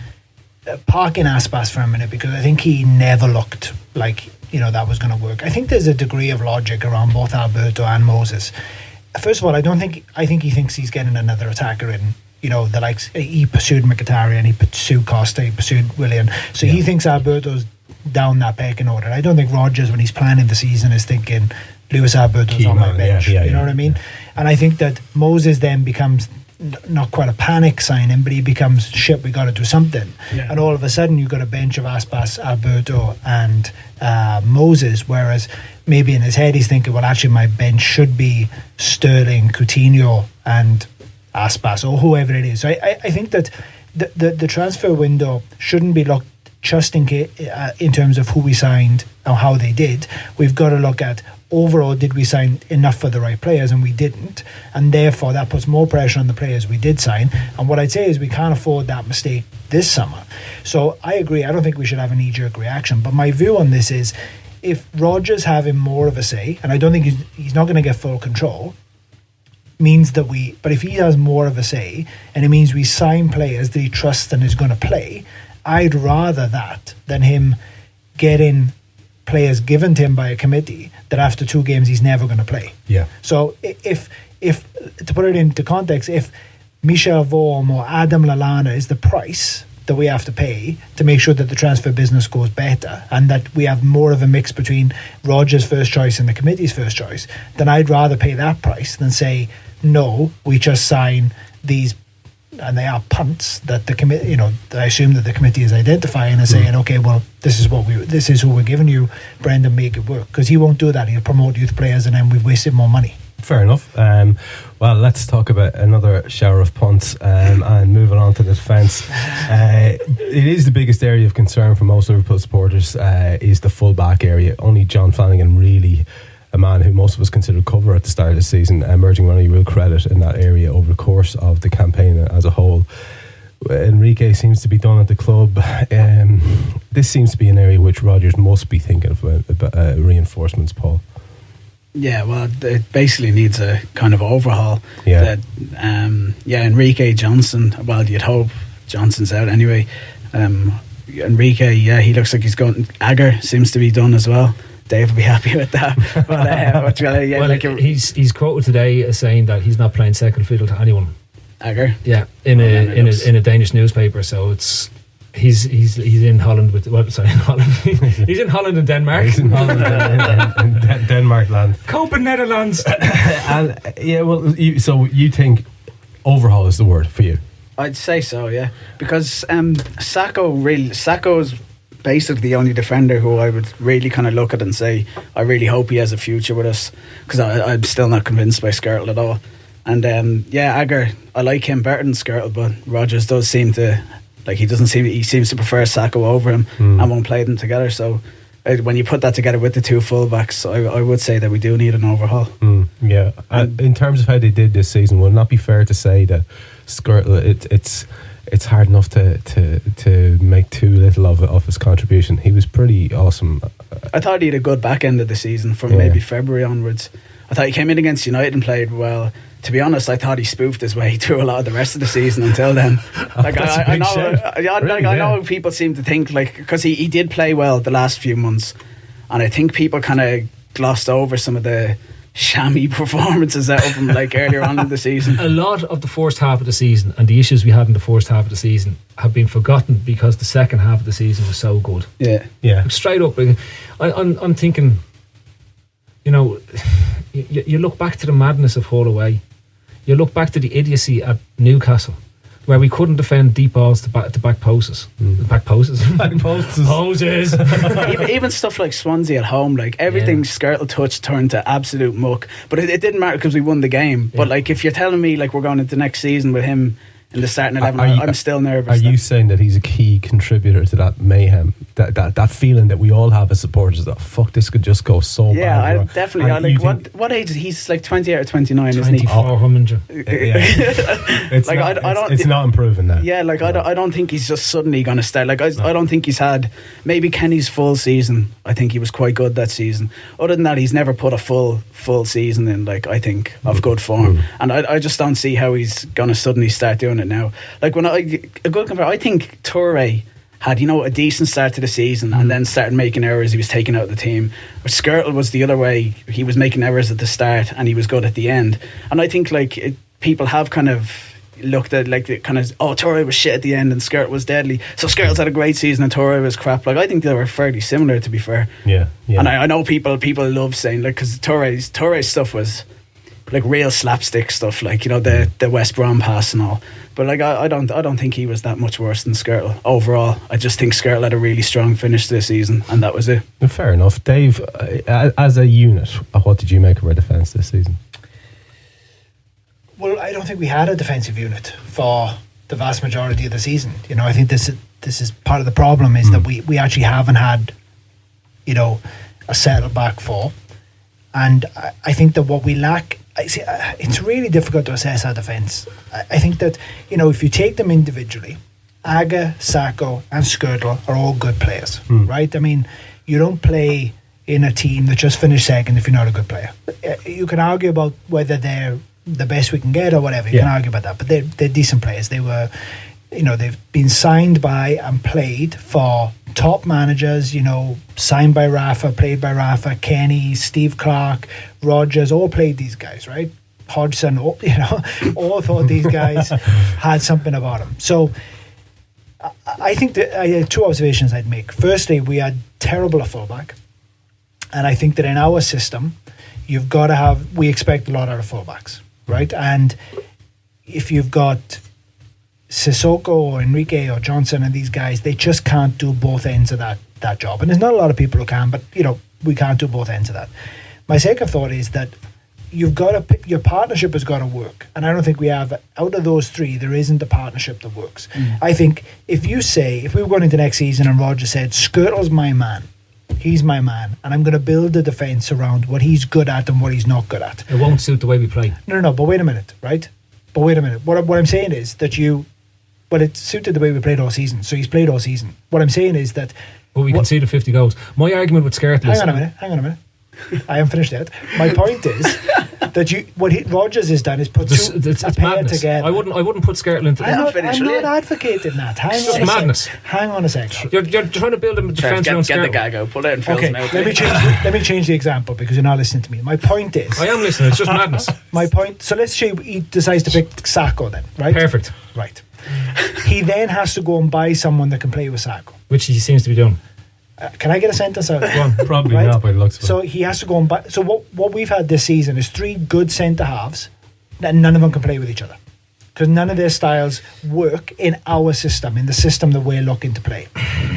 parking Aspas for a minute, because I think he never looked like that was going to work. I think there's a degree of logic around both Alberto and Moses. First of all, I think he thinks he's getting another attacker in. The likes, he pursued Mkhitaryan, he pursued Costa, he pursued Willian, so he thinks Alberto's down that pecking order. I don't think Rodgers, when he's planning the season, is thinking Luis Alberto's on my bench. You know what I mean? And I think that Moses then becomes not quite a panic signing, but he becomes, shit, we got to do something. And all of a sudden you've got a bench of Aspas, Alberto and Moses, whereas maybe in his head he's thinking, well, actually my bench should be Sterling, Coutinho and Aspas, or whoever it is. So I think that the transfer window shouldn't be looked just in terms of who we signed or how they did. We've got to look at overall, did we sign enough for the right players, and we didn't, and therefore that puts more pressure on the players we did sign. And what I'd say is we can't afford that mistake this summer. So I agree, I don't think we should have a knee-jerk reaction, but my view on this is, if Rodgers having more of a say, and I don't think he's not going to get full control, means that but if he has more of a say, and it means we sign players that he trusts and is going to play, I'd rather that than him getting players given to him by a committee that after 2 games he's never going to play. So if to put it into context, if Michel Vorm or Adam Lallana is the price that we have to pay to make sure that the transfer business goes better, and that we have more of a mix between Rodgers' first choice and the committee's first choice, then I'd rather pay that price than say, no, we just sign these, and they are punts that the committee, I assume that the committee is identifying and saying, okay, well, this is who we're giving you, Brendan, make it work. Because he won't do that. He'll promote youth players, and then we've wasted more money. Fair enough. Well, let's talk about another shower of punts and moving on to the defence. It is the biggest area of concern for most Liverpool supporters, is the full-back area. Only John Flanagan, really, a man who most of us considered cover at the start of the season, emerging with any real credit in that area over the course of the campaign as a whole. Enrique seems to be done at the club. This seems to be an area which Rodgers must be thinking about reinforcements, Paul. Yeah, well, it basically needs a kind of overhaul. Yeah. Enrique, Johnson, well, you'd hope Johnson's out anyway. Enrique, yeah, he looks like he's going. Agger seems to be done as well. Dave will be happy with that. But, he's quoted today as saying that he's not playing second fiddle to anyone. Agger? Yeah, in a Danish newspaper, so it's... He's in Holland with in Holland. He's in Holland and Denmark. He's in Holland and Denmark land. Copen, Netherlands. And so you think overhaul is the word for you? I'd say so, yeah, because Sacco's basically the only defender who I would really kind of look at and say I really hope he has a future with us, because I'm still not convinced by Skrtel at all. And Agger, I like him better than Skrtel, but Rodgers does seem to. He seems to prefer Sacco over him and won't play them together. So when you put that together with the two fullbacks, I would say that we do need an overhaul. Yeah. In terms of how they did this season, would it not be fair to say that Skrtel, it's hard enough to make too little of his contribution? He was pretty awesome. I thought he had a good back end of the season from maybe February onwards. I thought he came in against United and played well. To be honest, I thought he spoofed his way through a lot of the rest of the season until then. I know people seem to think, because he did play well the last few months, and I think people kind of glossed over some of the shammy performances out of him earlier on in the season. A lot of the first half of the season and the issues we had in the first half of the season have been forgotten because the second half of the season was so good. Yeah. Straight up, I'm thinking, you look back to the madness of Hull away. You look back to the idiocy at Newcastle, where we couldn't defend deep balls to back posts. Back posts. Poses. Even stuff like Swansea at home, everything Skrtel touched turned to absolute muck. But it didn't matter because we won the game. Yeah. But if you're telling me we're going into next season with him in the starting 11, I'm still nervous. Are you saying that he's a key contributor to that mayhem, that feeling that we all have as supporters that fuck, this could just go so bad? Yeah, definitely. What age is he? He's 28 or 29, isn't he? 24. It's not improving now. Yeah, I don't think he's just suddenly going to start. I don't think he's had maybe Kenny's full season. I think he was quite good that season. Other than that, he's never put a full season in. I think of good form, and I just don't see how he's going to suddenly start doing it now. I think Toure had a decent start to the season and then started making errors. He was taken out of the team. Skrtel was the other way. He was making errors at the start and he was good at the end. And I think people have kind of looked at Toure was shit at the end and Skrtel was deadly. So Skrtel's had a great season and Toure was crap. I think they were fairly similar, to be fair. Yeah. And I know people love saying because Toure's stuff was real slapstick stuff, the West Brom pass and all. But I don't think he was that much worse than Skrtel overall. I just think Skrtel had a really strong finish this season, and that was it. Fair enough, Dave. As a unit, what did you make of our defence this season? Well, I don't think we had a defensive unit for the vast majority of the season. I think this is part of the problem is that we actually haven't had, a settled back four, and I think that what we lack. It's really difficult to assess our defence. I think that, if you take them individually, Aga, Sacco and Skrtel are all good players, right? I mean, you don't play in a team that just finished second if you're not a good player. You can argue about whether they're the best we can get or whatever. You can argue about that, but they're decent players. They were, they've been signed by and played for top managers, signed by Rafa, played by Rafa, Kenny, Steve Clark, Rodgers, all played these guys, right? Hodgson, all thought these guys had something about them. So I think that I had two observations I'd make. Firstly, we had terrible at fullback, and I think that in our system, we expect a lot out of fullbacks, right? And if you've got Sissoko or Enrique or Johnson and these guys, they just can't do both ends of that job. And there's not a lot of people who can, but we can't do both ends of that. My second thought is that your partnership has got to work, and I don't think we have. Out of those three, there isn't a partnership that works. I think if we were going into next season and Roger said, Skirtle's my man, he's my man, and I'm going to build a defence around what he's good at and what he's not good at. It won't suit the way we play. No, but wait a minute, right? What I'm saying is that it suited the way we played all season, so he's played all season. What I'm saying is that... But we conceded 50 goals. My argument with Skirtle is... Hang on a minute. I haven't finished yet. My point is that Rodgers has done is put it's a pair madness. together. I wouldn't put Skirtle into... I'm not advocating that. It's just madness. Hang on a second. You're trying to build a defence around Skirtle. Get the gag out. Pull it in Phil's mouth. Let me change the example because you're not listening to me. My point is... I am listening. It's just madness. My point... So let's say he decides to pick Sacco then, right? Perfect. Right. He then has to go and buy someone that can play with Sacco. Which he seems to be doing. Can I get a sentence out? Probably not, but it looks so he has to go and buy. So what we've had this season is 3 good centre halves, and none of them can play with each other because none of their styles work in our system, in the system that we're looking to play,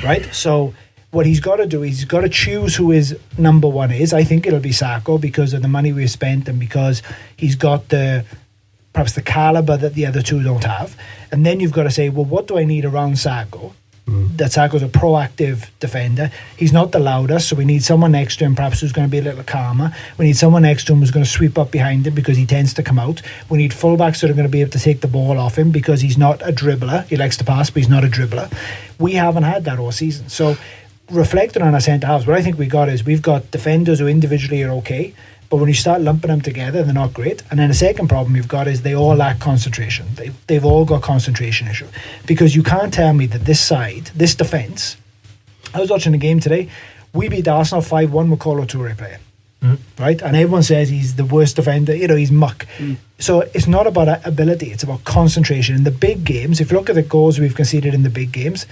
right? So what he's got to do is he's got to choose who his number one is. I think it'll be Sacco because of the money we've spent and because he's got perhaps the calibre that the other two don't have. And then you've got to say, well, what do I need around Sacco? That Sacco's a proactive defender. He's not the loudest, so we need someone next to him perhaps who's going to be a little calmer. We need someone next to him who's going to sweep up behind him because he tends to come out. We need fullbacks that are going to be able to take the ball off him because he's not a dribbler. He likes to pass, but he's not a dribbler. We haven't had that all season. So reflecting on our centre halves, what I think we've got defenders who individually are okay, but when you start lumping them together, they're not great. And then the second problem you've got is they all lack concentration. They've all got concentration issue. Because you can't tell me that this side, this defence, I was watching the game today, we beat Arsenal 5-1 with Kolo Touré playing. Right? And everyone says he's the worst defender, he's muck. So it's not about ability, it's about concentration. In the big games, if you look at the goals we've conceded in the big games,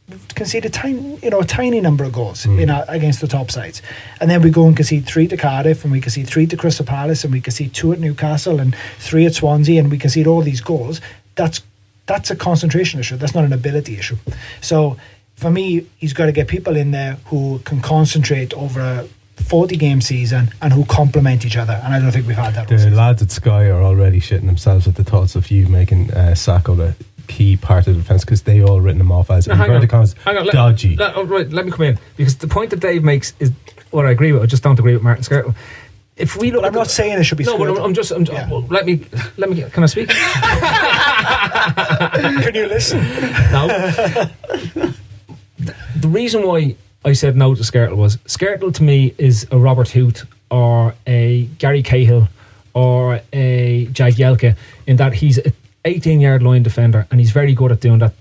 we've conceded a tiny number of goals against the top sides, and then we go and concede 3 to Cardiff, and we concede 3 to Crystal Palace, and we concede 2 at Newcastle, and 3 at Swansea, and we concede all these goals. That's a concentration issue. That's not an ability issue. So for me, he's got to get people in there who can concentrate over a 40-game season and who complement each other, and I don't think we've had that. The lads at Sky are already shitting themselves at the thoughts of you making Sacco the key part of the defence because they all written him off as dodgy. Let me come in because the point that Dave makes is what I agree with. I just don't agree with Martin Skirtle. If we look, I'm not saying it should be. No, but I'm just. Well, let me. Can I speak? Can you listen? No. The reason why I said no to Skirtle was Skirtle to me is a Robert Huth or a Gary Cahill or a Jagielka in that he's a 18-yard line defender, and he's very good at doing that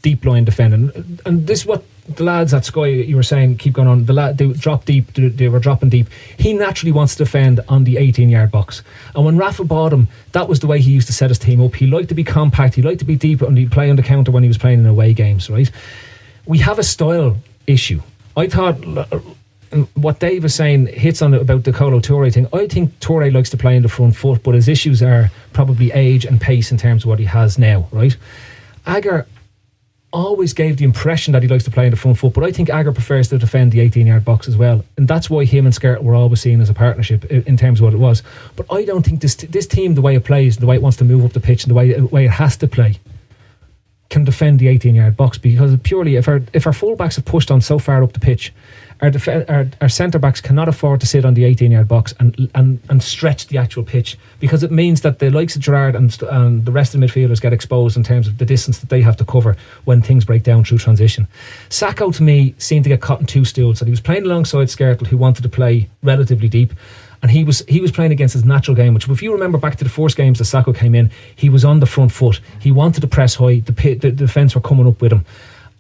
deep line defending. And this is what the lads at Sky, you were saying, keep going on. They drop deep. They were dropping deep. He naturally wants to defend on the 18-yard box. And when Rafa bought him, that was the way he used to set his team up. He liked to be compact. He liked to be deep, and he'd play on the counter when he was playing in away games. Right? We have a style issue. I thought what Dave was saying hits on about the Kolo Touré thing. I think Touré likes to play in the front foot, but his issues are probably age and pace in terms of what he has now, right? Agger always gave the impression that he likes to play in the front foot, but I think Agger prefers to defend the 18-yard box as well, and that's why him and Skirtle were always seen as a partnership in terms of what it was. But I don't think this team, the way it plays, the way it wants to move up the pitch, and the way it has to play, can defend the 18-yard box, because purely if our fullbacks have pushed on so far up the pitch, our centre backs cannot afford to sit on the 18-yard box and stretch the actual pitch, because it means that the likes of Gerrard and the rest of the midfielders get exposed in terms of the distance that they have to cover when things break down through transition. Sacco to me seemed to get caught in 2 stools, that he was playing alongside Skirtle, who wanted to play relatively deep, and he was playing against his natural game, which, if you remember back to the first games that Sacco came in, he was on the front foot. He wanted to press high. The defence were coming up with him.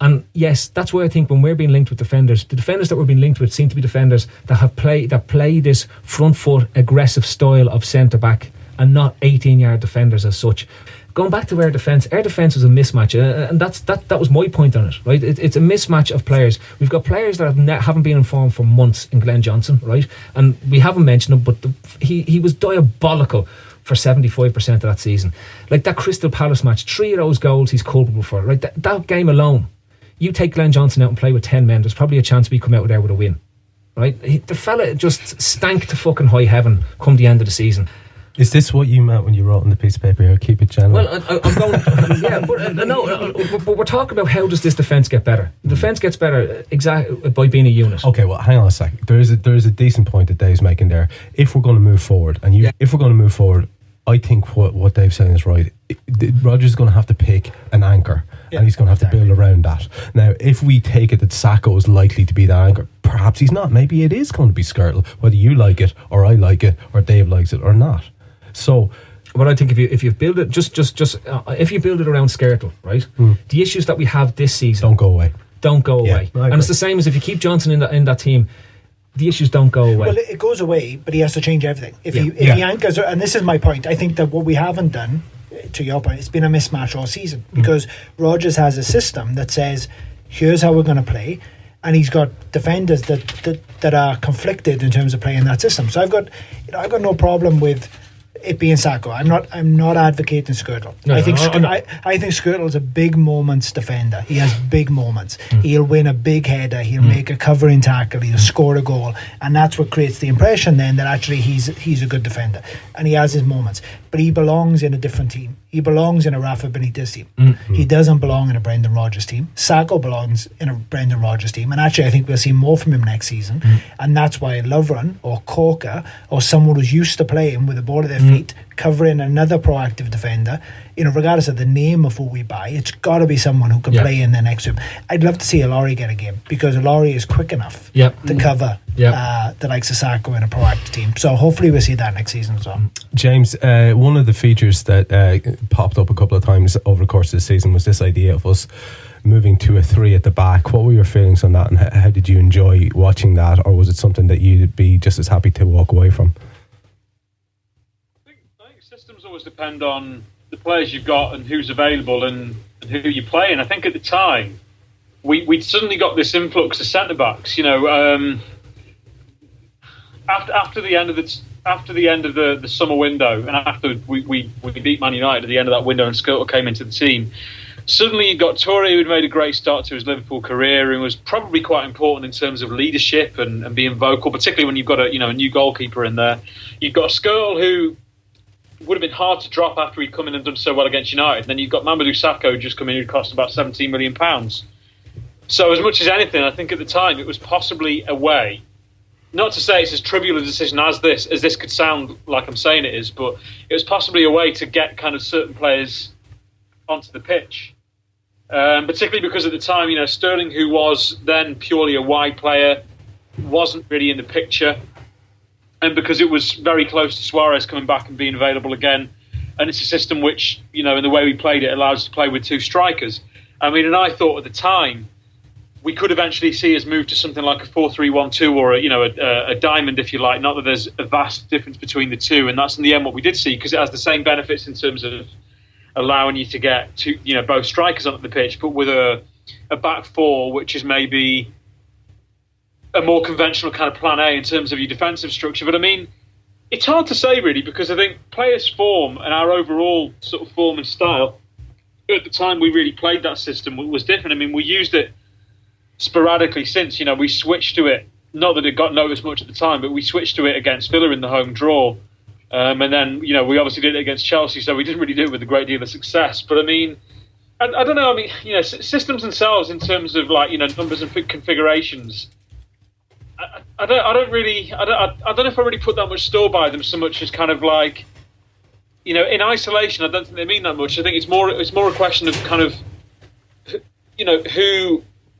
And yes, that's why I think when we're being linked with defenders, the defenders that we're being linked with seem to be defenders that play this front foot aggressive style of centre back, and not 18-yard defenders as such. Going back to our defence was a mismatch, and that was my point on it, right? It's a mismatch of players. We've got players that haven't been in form for months in Glenn Johnson, right? And we haven't mentioned him, but he was diabolical for 75% of that season. Like that Crystal Palace match, 3 of those goals he's culpable for, right? That game alone, you take Glenn Johnson out and play with 10 men, there's probably a chance we come out of there with a win. right? The fella just stank to fucking high heaven come the end of the season. Is this what you meant when you wrote on the piece of paper here? Keep it general. Well, I'm going. Yeah, but we're talking about how does this defence get better? The defence gets better exactly by being a unit. Okay, well, hang on a second. There is a decent point that Dave's making there. If we're going to move forward, I think what Dave's saying is right. Rodgers is going to have to pick an anchor, and he's going to have to build around that. Now, if we take it that Sacco is likely to be that anchor, perhaps he's not. Maybe it is going to be Skirtle, whether you like it or I like it or Dave likes it or not. So, but I think if you build it if you build it around Skirtle, right? The issues that we have this season don't go away. And it's the same as if you keep Johnson in that team. The issues don't go away. Well, it goes away, but he has to change everything. If he anchors, and this is my point, I think that what we haven't done, to your point, it's been a mismatch all season because Rodgers has a system that says, here's how we're going to play, and he's got defenders that are conflicted in terms of playing that system. So I've got no problem with it being Sacco. I'm not advocating Skirtle. I think Skirtle's a big moments defender. He has big moments. He'll win a big header. He'll make a covering tackle. He'll score a goal, and that's what creates the impression then that actually he's a good defender, and he has his moments. But he belongs in a different team. He belongs in a Rafa Benitez team. He doesn't belong in a Brendan Rodgers team. Sacco belongs in a Brendan Rodgers team, and actually I think we'll see more from him next season. And that's why Lovren or Corker or someone who's used to playing with the ball at their feet, covering another proactive defender, regardless of the name of who we buy, it's got to be someone who can play in the next room. I'd love to see Ilori get a game because Ilori is quick enough to cover the likes of Sacco in a proactive team. So hopefully we'll see that next season as well. James, one of the features that popped up a couple of times over the course of the season was this idea of us moving to a 3 at the back. What were your feelings on that, and how did you enjoy watching that, or was it something that you'd be just as happy to walk away from? I think systems always depend on the players you've got and who's available and who you play. And I think at the time we'd suddenly got this influx of centre backs. After the end of the summer window, and after we beat Man United at the end of that window, and Skirtle came into the team. Suddenly you got Torre, who'd made a great start to his Liverpool career and was probably quite important in terms of leadership and being vocal, particularly when you've got a new goalkeeper in there. You've got Skirtle, who would have been hard to drop after he'd come in and done so well against United. And then you've got Mamadou Sakho just come in, who cost about £17 million. So as much as anything, I think at the time it was possibly a way, not to say it's as trivial a decision as this could sound like I'm saying it is, but it was possibly a way to get kind of certain players onto the pitch. Particularly because at the time, Sterling, who was then purely a wide player, wasn't really in the picture. And because it was very close to Suarez coming back and being available again. And it's a system which, in the way we played it, allows us to play with 2 strikers. And I thought at the time, we could eventually see us move to something like a 4-3-1-2 or a diamond, if you like. Not that there's a vast difference between the two. And that's in the end what we did see, because it has the same benefits in terms of allowing you to get both strikers onto the pitch, but with a back 4, which is maybe a more conventional kind of plan A in terms of your defensive structure. But it's hard to say really, because I think players' form and our overall sort of form and style at the time we really played that system was different. We used it sporadically since. We switched to it, not that it got noticed much at the time, but we switched to it against Villa in the home draw. And then, we obviously did it against Chelsea, so we didn't really do it with a great deal of success. But I don't know. Systems themselves, in terms of numbers and configurations, I don't know if I really put that much store by them so much as kind of in isolation. I don't think they mean that much. I think it's more a question of kind of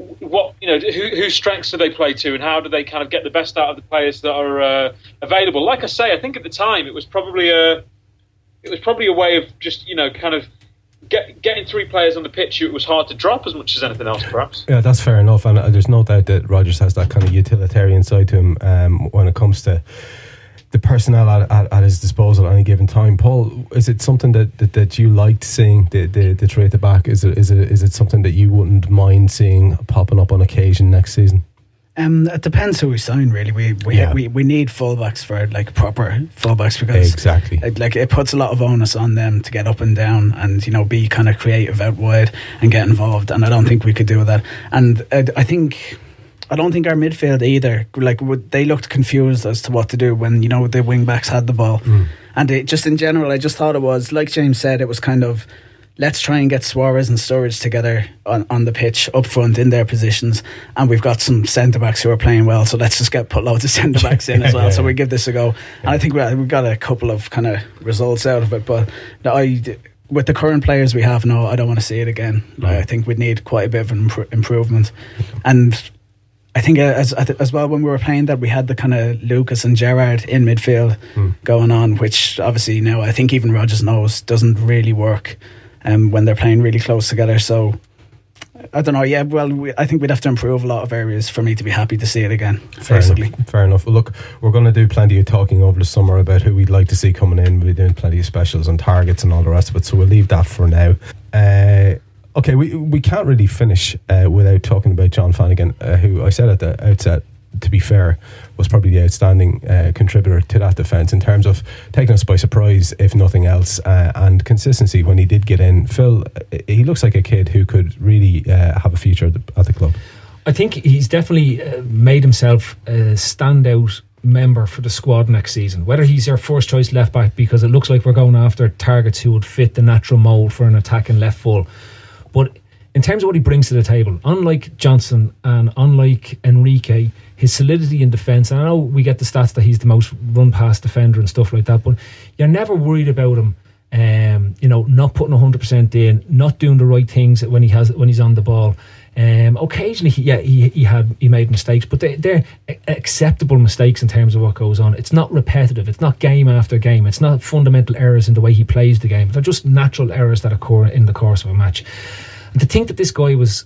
whose strengths do they play to, and how do they kind of get the best out of the players that are available. Like I say, I think at the time it was probably a way of just kind of getting 3 players on the pitch who it was hard to drop as much as anything else, perhaps. Yeah, that's fair enough, and there's no doubt that Rodgers has that kind of utilitarian side to him when it comes to the personnel at his disposal at any given time. Paul, is it something that you liked seeing the 3 at the back? Is it something that you wouldn't mind seeing popping up on occasion next season? It depends who we sign, really. We need fullbacks for proper fullbacks, because exactly it puts a lot of onus on them to get up and down and be kind of creative out wide and get involved. And I don't think we could do that. And I think I don't think our midfield either. Like they looked confused as to what to do when the wing backs had the ball, and just in general, I just thought it was like James said. It was kind of, let's try and get Suarez and Sturridge together on the pitch up front in their positions, and we've got some centre backs who are playing well, so let's just put loads of centre backs in as well. So we give this a go, and I think we got a couple of kind of results out of it. But with the current players we have, no, I don't want to see it again. I think we'd need quite a bit of improvement, and I think as well when we were playing that, we had the kind of Lucas and Gerrard in midfield going on, which obviously now I think even Rodgers knows doesn't really work when they're playing really close together. So I don't know. Yeah, well, I think we'd have to improve a lot of areas for me to be happy to see it again. Fair enough. Well, look, we're going to do plenty of talking over the summer about who we'd like to see coming in. We'll be doing plenty of specials and targets and all the rest of it, so we'll leave that for now. Okay, we can't really finish without talking about John Flanagan, who I said at the outset, to be fair, was probably the outstanding contributor to that defence in terms of taking us by surprise, if nothing else, and consistency when he did get in. Phil, he looks like a kid who could really have a future at the club. I think he's definitely made himself a standout member for the squad next season. Whether he's our first choice left back, because it looks like we're going after targets who would fit the natural mould for an attacking left full. But in terms of what he brings to the table, unlike Johnson and unlike Enrique, his solidity in defence, and I know we get the stats that he's the most run past defender and stuff like that, but you're never worried about him not putting 100% in, not doing the right things when he's on the ball. Occasionally he made mistakes, but they're acceptable mistakes in terms of what goes on. It's not repetitive, it's not game after game, it's not fundamental errors in the way he plays the game. They're just natural errors that occur in the course of a match. And to think that this guy was,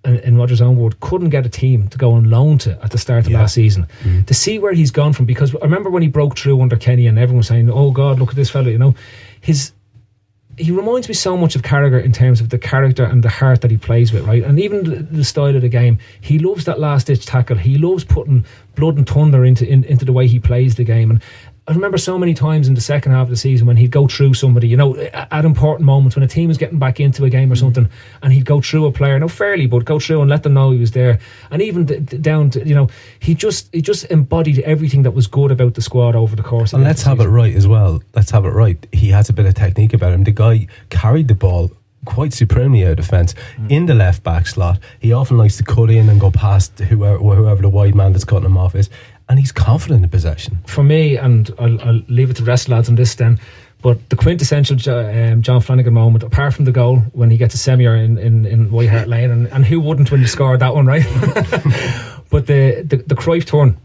in Rodgers' own word, couldn't get a team to go on loan to at the start of last season, to see where he's gone from, because I remember when he broke through under Kenny and everyone was saying, oh God, look at this fella, he reminds me so much of Carragher in terms of the character and the heart that he plays with, right? And even the style of the game. He loves that last ditch tackle. He loves putting blood and thunder into the way he plays the game. And I remember so many times in the second half of the season when he'd go through somebody, at important moments when a team was getting back into a game or something, and he'd go through a player, not fairly, but go through and let them know he was there. And even down to, he just embodied everything that was good about the squad over the course of the season. And let's have it right as well. Let's have it right. He has a bit of technique about him. The guy carried the ball quite supremely out of defence in the left back slot. He often likes to cut in and go past whoever the wide man that's cutting him off is. And he's confident in possession. For me, and I'll leave it to the rest of the lads on this then, but the quintessential John Flanagan moment, apart from the goal when he gets a semi-er in White Hart Lane, and who wouldn't when you scored that one, right? But the Cruyff turn.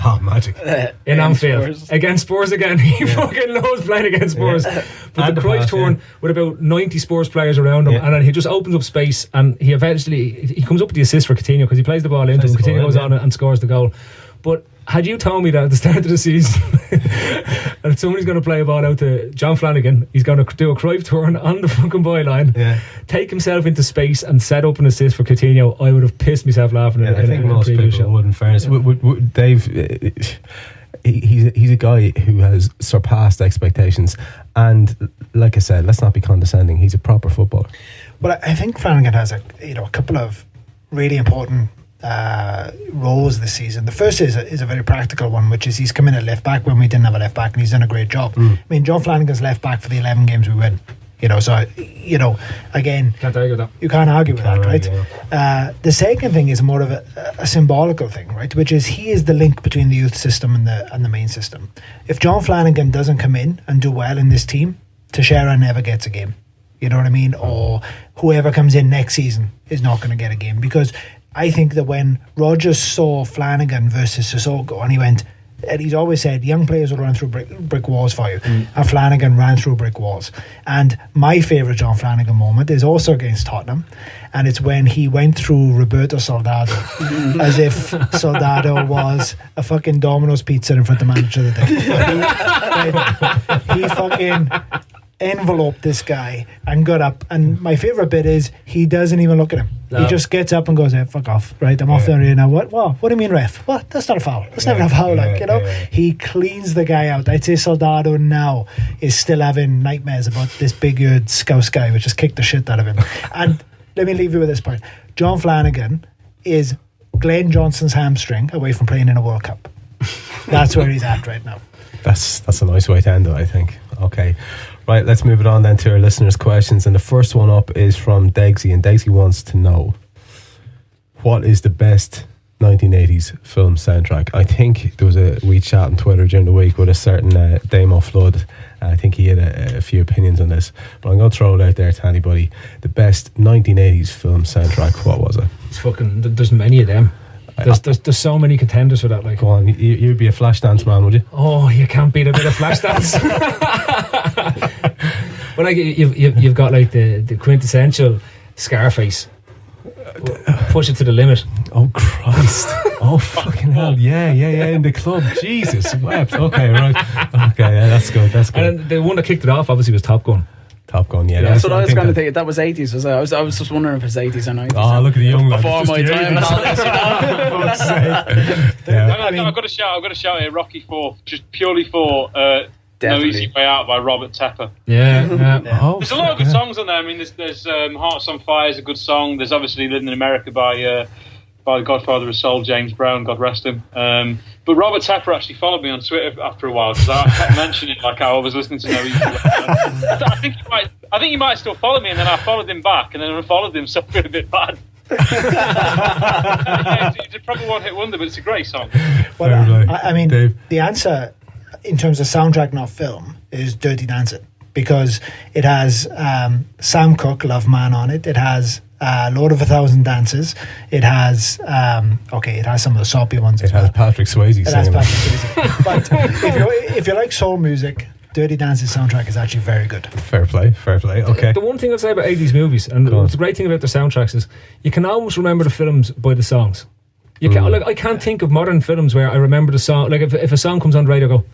Oh, magic. In Anfield. Spurs. Against Spurs again. He fucking loves playing against Spurs. Yeah. But the Cruyff turn with about 90 Spurs players around him, and then he just opens up space, and he comes up with the assist for Coutinho because he plays the ball into him. Coutinho goes on and scores the goal. But had you told me that at the start of the season that somebody's going to play a ball out to John Flanagan, he's going to do a Cruyff turn on the fucking byline, take himself into space and set up an assist for Coutinho, I would have pissed myself laughing. I think most people would, in fairness. Dave, he's a guy who has surpassed expectations, and like I said, let's not be condescending, he's a proper footballer. But I think Flanagan has a couple of really important roles this season. The first is a very practical one, which is he's come in at left back when we didn't have a left back, and he's done a great job. I mean, John Flanagan's left back for the 11 games we win. So again, can't argue with that. You can't argue with that, right? The second thing is more of a symbolical thing, right? Which is he is the link between the youth system and the main system. If John Flanagan doesn't come in and do well in this team, Teixeira never gets a game. You know what I mean? Or whoever comes in next season is not going to get a game, because I think that when Rodgers saw Flanagan versus Sissoko, and he went, and he's always said young players will run through brick walls for you, and Flanagan ran through brick walls. And my favourite John Flanagan moment is also against Tottenham, and it's when he went through Roberto Soldado as if Soldado was a fucking Domino's pizza in front of the manager of the day. He fucking enveloped this guy and got up, and my favourite bit is he doesn't even look at him. He just gets up and goes, hey, fuck off, right, I'm off there now. What do you mean, ref? What? That's not a foul. That's never a foul. He cleans the guy out. I'd say Soldado now is still having nightmares about this big-eared Scouse guy which has kicked the shit out of him. And let me leave you with this point. John Flanagan is Glenn Johnson's hamstring away from playing in a World Cup. That's where he's at right now. That's a nice way to end it, I think. Okay. Right, let's move it on then to our listeners' questions. And the first one up is from Degsy. And Degsy wants to know, what is the best 1980s film soundtrack? I think there was a wee chat on Twitter during the week with a certain Damo Flood. I think he had a few opinions on this, but I'm going to throw it out there to anybody. The best 1980s film soundtrack, what was it? It's fucking, there's many of them. There's so many contenders for that. Like, go on, you'd be a Flashdance man, would you? Oh, you can't beat a bit of Flashdance. But like, you've got like the quintessential Scarface. Push it to the limit. Oh Christ! Oh fucking hell! Yeah. In the club, Jesus wept. Okay, right. Okay, yeah, that's good. That's good. And then the one that kicked it off, obviously, was Top Gun. Top Gun, yeah. That's what I was going to think. That was 80s. Was it? I was just wondering if it's 80s or 90s. Oh, look at the young lad. Before my time and all this, you know. I've got to shout here, Rocky 4, just purely for No Easy Way Out by Robert Tepper. Yeah. Oh, there's a lot of good songs on there. I mean, there's Hearts on Fire is a good song. There's obviously Living in America by the Godfather of Soul, James Brown, God rest him. But Robert Tepper actually followed me on Twitter after a while because I kept mentioning like how I was listening to No Easy Way Out. I think he might still follow me, and then I followed him back, and then I unfollowed him, so I feel a bit bad. It's a proper one-hit wonder, but it's a great song. Well, I mean, Dave. The answer in terms of soundtrack, not film, is Dirty Dancing, because it has Sam Cooke, Love Man on it. It has Lord of a Thousand Dances. It has it has some of the soppy ones. It has Patrick Swayze. It has Patrick Swayze. But if you like soul music, Dirty Dancing soundtrack is actually very good. Fair play. Okay. The one thing I'll say about 80s movies, and the great thing about the soundtracks, is you can almost remember the films by the songs. You can, like, I can't think of modern films where I remember the song. Like if a song comes on the radio, I go,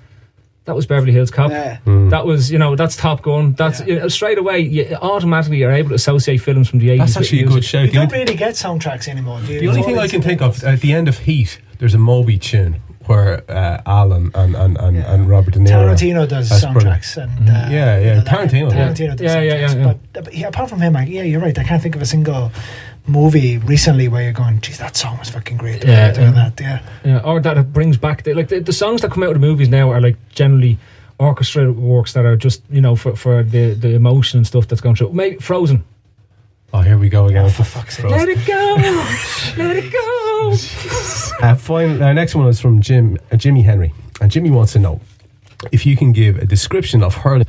that was Beverly Hills Cop. Yeah. That was, that's Top Gun. That's straight away. You automatically are able to associate films from the 80s. That's actually a good shout. You don't really get soundtracks anymore, do you? The only thing I can think of at the end of Heat, there's a Moby tune where Alan and Robert De Niro. Tarantino does soundtracks, and Tarantino does soundtracks. But apart from him, you're right. I can't think of a single movie recently where you're going, geez, that song was fucking great. Or that it brings back the songs that come out of the movies now are like generally orchestra works that are just for the emotion and stuff that's going through. Maybe Frozen. Oh, here we go again. For fuck's sake. Let it go. Let it go. Fine. Our next one is from Jimmy Henry, and Jimmy wants to know if you can give a description of hurling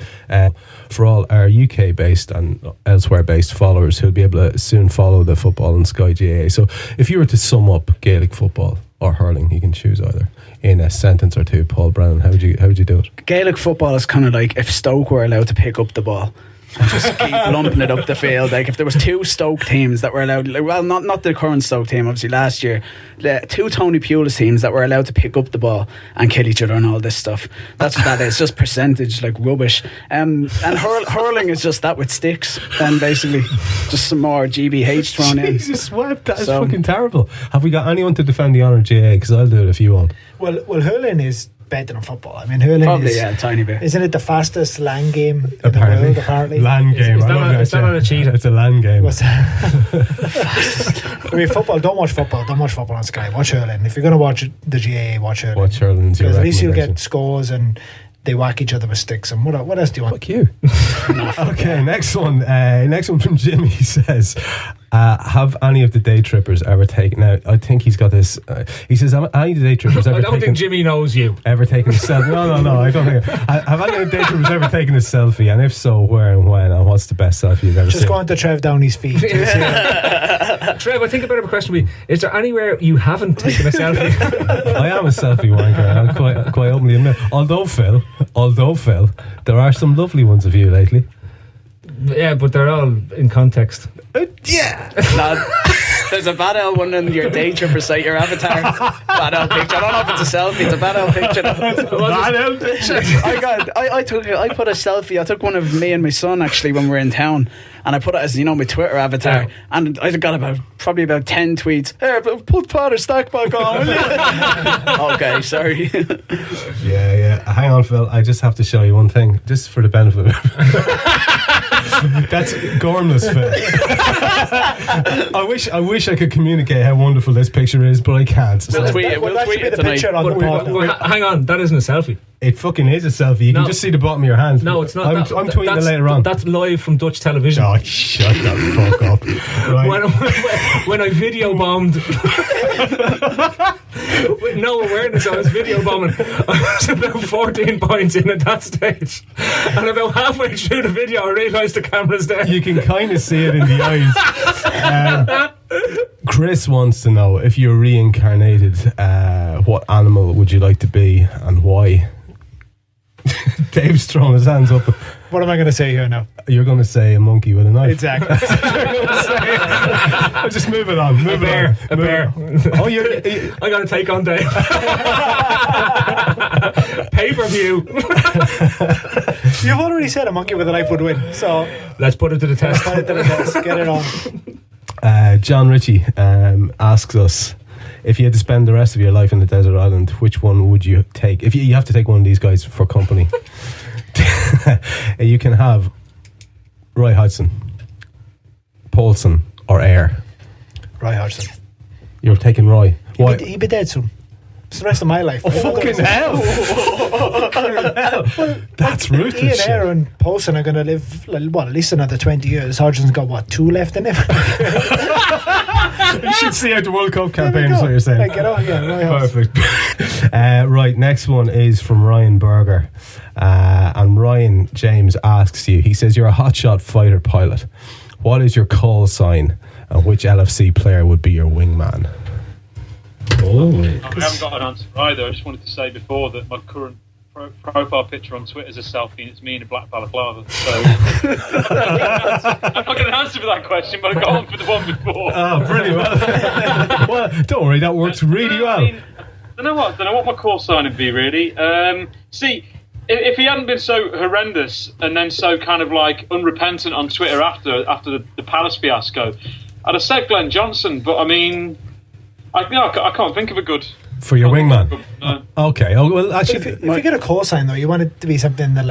for all our UK based and elsewhere based followers who'll be able to soon follow the football in Sky GAA. So if you were to sum up Gaelic football or hurling, you can choose either in a sentence or two. Paul Brennan, how would you do it? Gaelic football is kind of like if Stoke were allowed to pick up the ball and just keep lumping it up the field. Like if there was two Stoke teams that were allowed, not the current Stoke team, obviously last year, two Tony Pulis teams that were allowed to pick up the ball and kill each other and all this stuff. That's what that is. Just percentage, like rubbish. And hurling is just that with sticks, and basically just some more GBH thrown in. Jesus, what? That is fucking terrible. Have we got anyone to defend the honour of GAA? Because I'll do it if you want. Well, hurling is better than football. I mean, hurling probably, a tiny bit. Isn't it the fastest land game in the world, apparently? Land game. Is that not a cheetah? It's a land game. I mean, football, don't watch football on Sky. Watch hurling. If you're going to watch the GAA, watch hurling. Watch hurling. Because at least you'll get scores and they whack each other with sticks. And what else do you want? Fuck you. Okay, next one from Jimmy says, have any of the day trippers ever taken out? I think he's got this. He says, have any of the day trippers ever I don't think Jimmy knows you. Ever taken a selfie? No, I don't think. Have any of the day trippers ever taken a selfie? And if so, where and when? And what's the best selfie you've ever seen? Just go on to Trev Downey's feed. Trev, I think a better question would be, is there anywhere you haven't taken a selfie? I am a selfie wanker, I'll quite openly admit. Although Phil, there are some lovely ones of you lately. Yeah, but they're all in context. Yeah. There's a Bad L one on your day tripper site, your avatar. Bad L picture. I don't know if it's a selfie, it's a Bad L picture. Bad L picture. I put a selfie. I took one of me and my son actually when we were in town, and I put it as my Twitter avatar, and I got probably about 10 tweets. Hey, put Father Stack back on, will you? Okay, sorry. Yeah. Hang on, Phil. I just have to show you one thing, just for the benefit of That's gormless, Phil. I wish wish I could communicate how wonderful this picture is, but I can't. We'll So tweet it. We'll tweet it tonight. On the pod. Hang on, that isn't a selfie. it fucking is a selfie. You can just see the bottom of your hand. No, it's not. I'm tweeting it later on. That's live from Dutch television. Oh, shut the fuck up. Right. When I video bombed with no awareness, I was video bombing. I was about 14 points in at that stage, and about halfway through the video I realised the camera's there. You can kind of see it in the eyes. Chris wants to know, if you're reincarnated, what animal would you like to be and why? Dave's throwing his hands up. What am I going to say here now? You're going to say a monkey with a knife. Exactly. I'll just move it on. A bear. Oh, I got to take on Dave. Pay-per-view. You've already said a monkey with a knife would win, so let's put it to the test. put it to the test. Get it on. John Ritchie asks us, if you had to spend the rest of your life in a desert island, which one would you take? If you have to take one of these guys for company, you can have Roy Hodgson, Paulson, or Air. Roy Hodgson. You're taking Roy. Why? He'd be dead soon. It's the rest of my life. Oh, fucking hell! That's ruthless. He and shit. Air and Paulson are going to live, at least another 20 years. Hodgson's got, 2 left in him? You should see out the World Cup campaign, is what you're saying. Get on, Roy Hodgson. Perfect. Right, next one is from Ryan Berger. And Ryan James asks you, he says, you're a hotshot fighter pilot. What is your call sign, and which LFC player would be your wingman? I haven't got an answer either. I just wanted to say before that my current profile picture on Twitter is a selfie, and it's me in a black balaclava. So I'm not going to answer for that question, but I got on for the one before. Oh, pretty well. Well, don't worry, that works really well. I don't know what my call sign would be really. See, if he hadn't been so horrendous and then so kind of like unrepentant on Twitter after the Palace fiasco, I'd have said Glenn Johnson. But I mean, I can't think of a good. For your wingman? Okay. Oh, well, actually, if you get a call sign, though, you want it to be something that,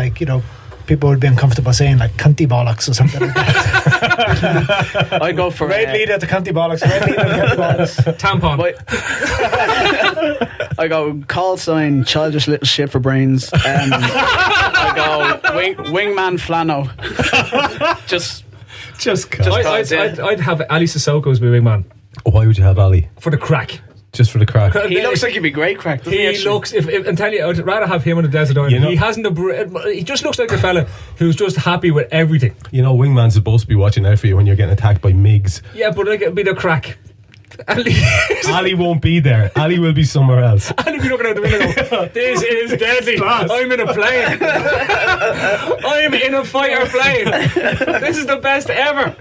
people would be uncomfortable saying, like cunty bollocks or something like that. I'd go for red lead at the cunty bollocks. Red lead at the cunty bollocks. Tampon. I go call sign childish little shit for brains. I go wingman flano. Just I'd have Ali Sissoko as my wingman. Why would you have Ali? For the crack. Just for the crack. He looks like he'd be great crack. He looks. If and tell you, I'd rather have him on the desert island. He hasn't he just looks like a fella who's just happy with everything. Wingman's supposed to be watching out for you when you're getting attacked by MiGs. Yeah, but it'd be the crack. Ali won't be there. Ali will be somewhere else. Ali will be looking out the window. This is deadly. I'm in a plane. I'm in a fighter plane. This is the best ever.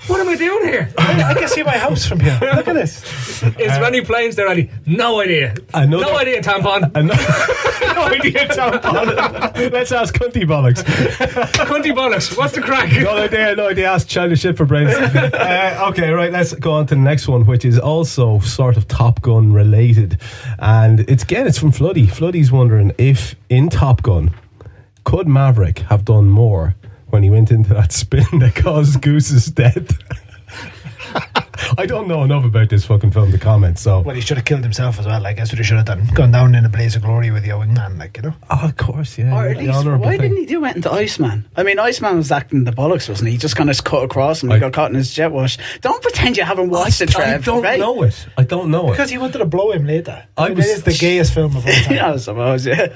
What am I doing here? I can see my house from here. Look at this. Is there any planes there, Ali? No idea. No idea, tampon. No idea, tampon. Let's ask Cunty Bollocks. Cunty Bollocks, what's the crack? No idea. Ask childish shit for brains. Okay, right, let's go on to the next one, which is also sort of Top Gun related. And it's from Floody. Floody's wondering if in Top Gun, could Maverick have done more when he went into that spin that caused Goose's death? I don't know enough about this fucking film to comment, so... Well, he should have killed himself as well. That's what he should have done. Gone down in a blaze of glory with the wingman, Oh, of course, yeah. Or at least, why didn't he do it into Iceman? I mean, Iceman was acting the bollocks, wasn't he? He just kind of cut across and he got caught in his jet wash. Don't pretend you haven't watched it, Trev. I don't know it. Because he wanted to blow him later. It is the gayest film of all time. Yeah, I suppose, yeah.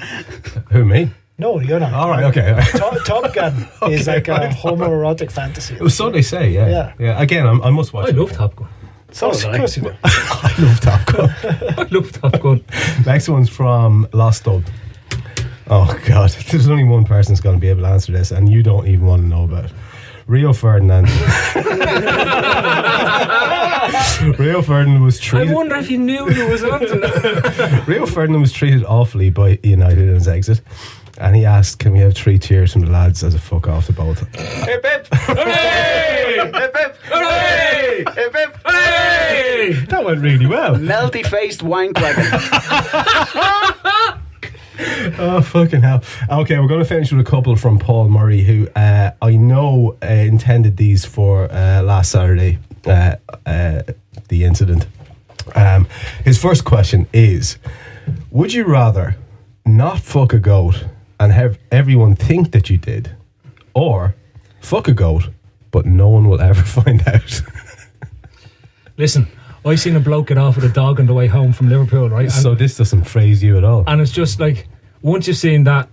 Who, me? No, you're not. All right, okay. Top Gun is like a homoerotic fantasy. So they say, yeah. Again, I must watch it. I love Top Gun. So of course you do. I love Top Gun. I love Top Gun. Next one's from Lost Dog. Oh, God. There's only one person's going to be able to answer this, and you don't even want to know about it. Rio Ferdinand. Rio Ferdinand was treated... I wonder if he knew who was on tonight. Rio Ferdinand was treated awfully by United in his exit. And he asked, can we have 3 cheers from the lads as a fuck off the boat? Hip hip! Hooray! Hip hip! Hooray! Hip hip! Hooray! That went really well. Melty faced wank wagon. Oh, fucking hell. Okay, we're going to finish with a couple from Paul Murray, who I know intended these for last Saturday. the incident. His first question is, would you rather not fuck a goat and have everyone think that you did, or fuck a goat but no one will ever find out? Listen, I seen a bloke get off with a dog on the way home from Liverpool, right? So this doesn't phrase you at all. And it's just like, once you've seen that,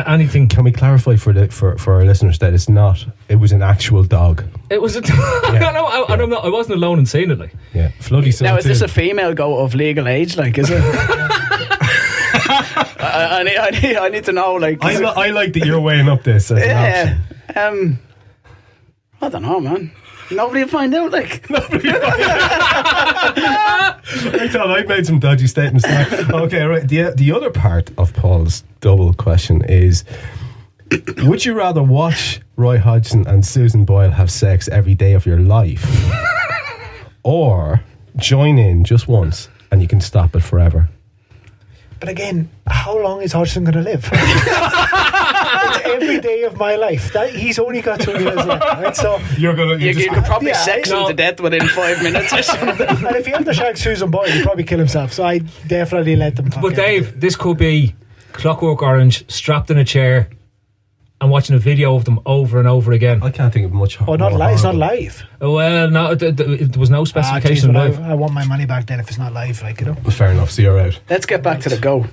anything. Can we clarify for our listeners that it was an actual dog? It was a I wasn't alone in seeing it, like. Yeah. Floody now, is this a female goat of legal age, like, is it? I need to know, like. I like that you're weighing up this as an option. I don't know, man. Nobody will find out, like. I thought I'd made some dodgy statements there. Okay, right. The other part of Paul's double question is, would you rather watch Roy Hodgson and Susan Boyle have sex every day of your life, or join in just once and you can stop it forever? But again, how long is Hodgson going to live? It's every day of my life. He's only got 2 years left, right? So you could probably sex him to death within 5 minutes or something. And if he had to shag Susan Boyle, he'd probably kill himself. So I definitely let them. But Dave, this could be Clockwork Orange, strapped in a chair and watching a video of them over and over again. I can't think of much. Oh, not live. It's not live. Oh, well, no, there was no specification of live. I want my money back then if it's not live, like, you know. Fair enough. So you're out. Let's get back to the go.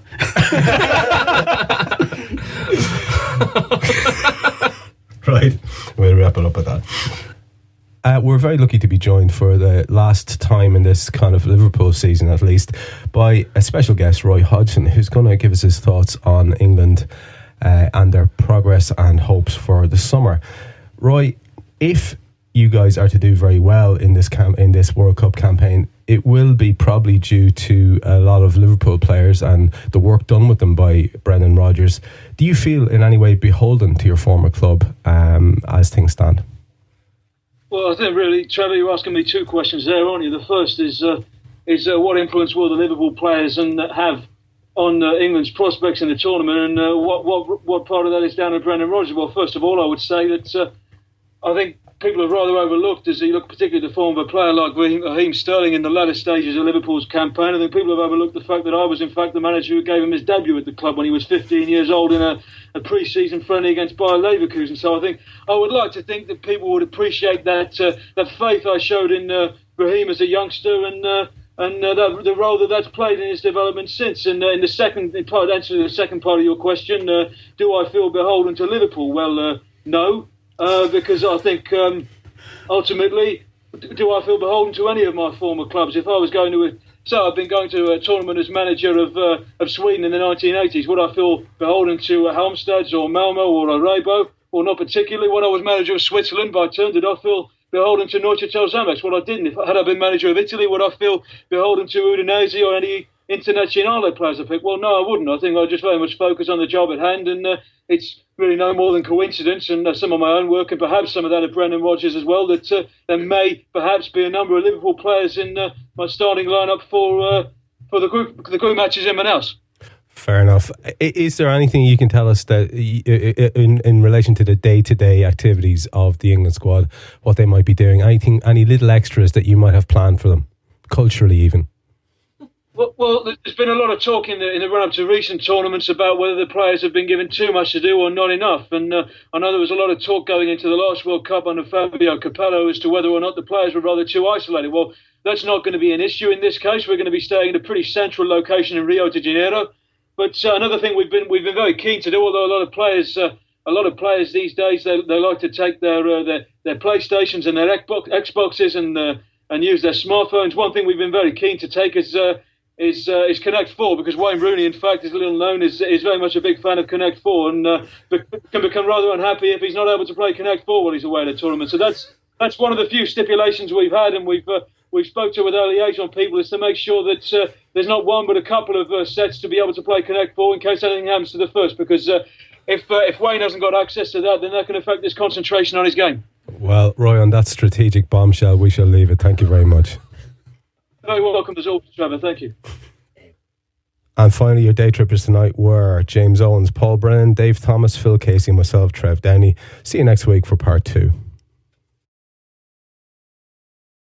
Right, we'll wrap it up at that. We're very lucky to be joined for the last time in this kind of Liverpool season, at least, by a special guest, Roy Hodgson, who's going to give us his thoughts on England and their progress and hopes for the summer. Roy, if you guys are to do very well in this World Cup campaign, it will be probably due to a lot of Liverpool players and the work done with them by Brennan Rodgers. Do you feel in any way beholden to your former club as things stand? Well, I think really, Trevor, you're asking me two questions there, aren't you? The first is what influence will the Liverpool players have on England's prospects in the tournament, and what part of that is down to Brendan Rodgers? Well, first of all, I would say that I think people have rather overlooked, as you look particularly at the form of a player like Raheem Sterling in the latter stages of Liverpool's campaign. I think people have overlooked the fact that I was in fact the manager who gave him his debut at the club when he was 15 years old in a pre-season friendly against Bayer Leverkusen. So I think I would like to think that people would appreciate that faith I showed in Raheem as a youngster, and the role that's played in his development since. And in the second part, answering the second part of your question, do I feel beholden to Liverpool? Well, no. Because I think ultimately, do I feel beholden to any of my former clubs? If I was going to, I've been going to a tournament as manager of Sweden in the 1980s. Would I feel beholden to Halmstad or Malmo or Arebo? Or not particularly. When I was manager of Switzerland by turn, did I feel beholden to Neuchâtel Xamax? Well, I didn't. Had I been manager of Italy, would I feel beholden to Udinese or any Internazionale players I picked? Well, no, I wouldn't. I think I just very much focus on the job at hand, and it's really no more than coincidence, and some of my own work, and perhaps some of that of Brendan Rodgers as well, that there may perhaps be a number of Liverpool players in my starting lineup for the group matches in Manaus. Fair enough. Is there anything you can tell us that in relation to the day-to-day activities of the England squad, what they might be doing? Any little extras that you might have planned for them, culturally even? Well, there's been a lot of talk in the run-up to recent tournaments about whether the players have been given too much to do or not enough. And I know there was a lot of talk going into the last World Cup under Fabio Capello as to whether or not the players were rather too isolated. Well, that's not going to be an issue in this case. We're going to be staying in a pretty central location in Rio de Janeiro. But another thing we've been very keen to do, although a lot of players these days they like to take their PlayStations and their Xboxes and use their smartphones. One thing we've been very keen to take is Connect 4, because Wayne Rooney, in fact, is little known, is very much a big fan of Connect 4, and can become rather unhappy if he's not able to play Connect 4 while he's away at a tournament. So that's one of the few stipulations we've had, and we've spoke to with our liaison people, is to make sure that there's not one but a couple of sets to be able to play Connect 4 in case anything happens to the first, because if Wayne hasn't got access to that, then that can affect his concentration on his game. Well, Roy, on that strategic bombshell, we shall leave it. Thank you very much. Very welcome as always, Trevor. Thank you. And finally, your day trippers tonight were James Owens, Paul Brennan, Dave Thomas, Phil Casey, and myself, Trev Downey. See you next week for part 2.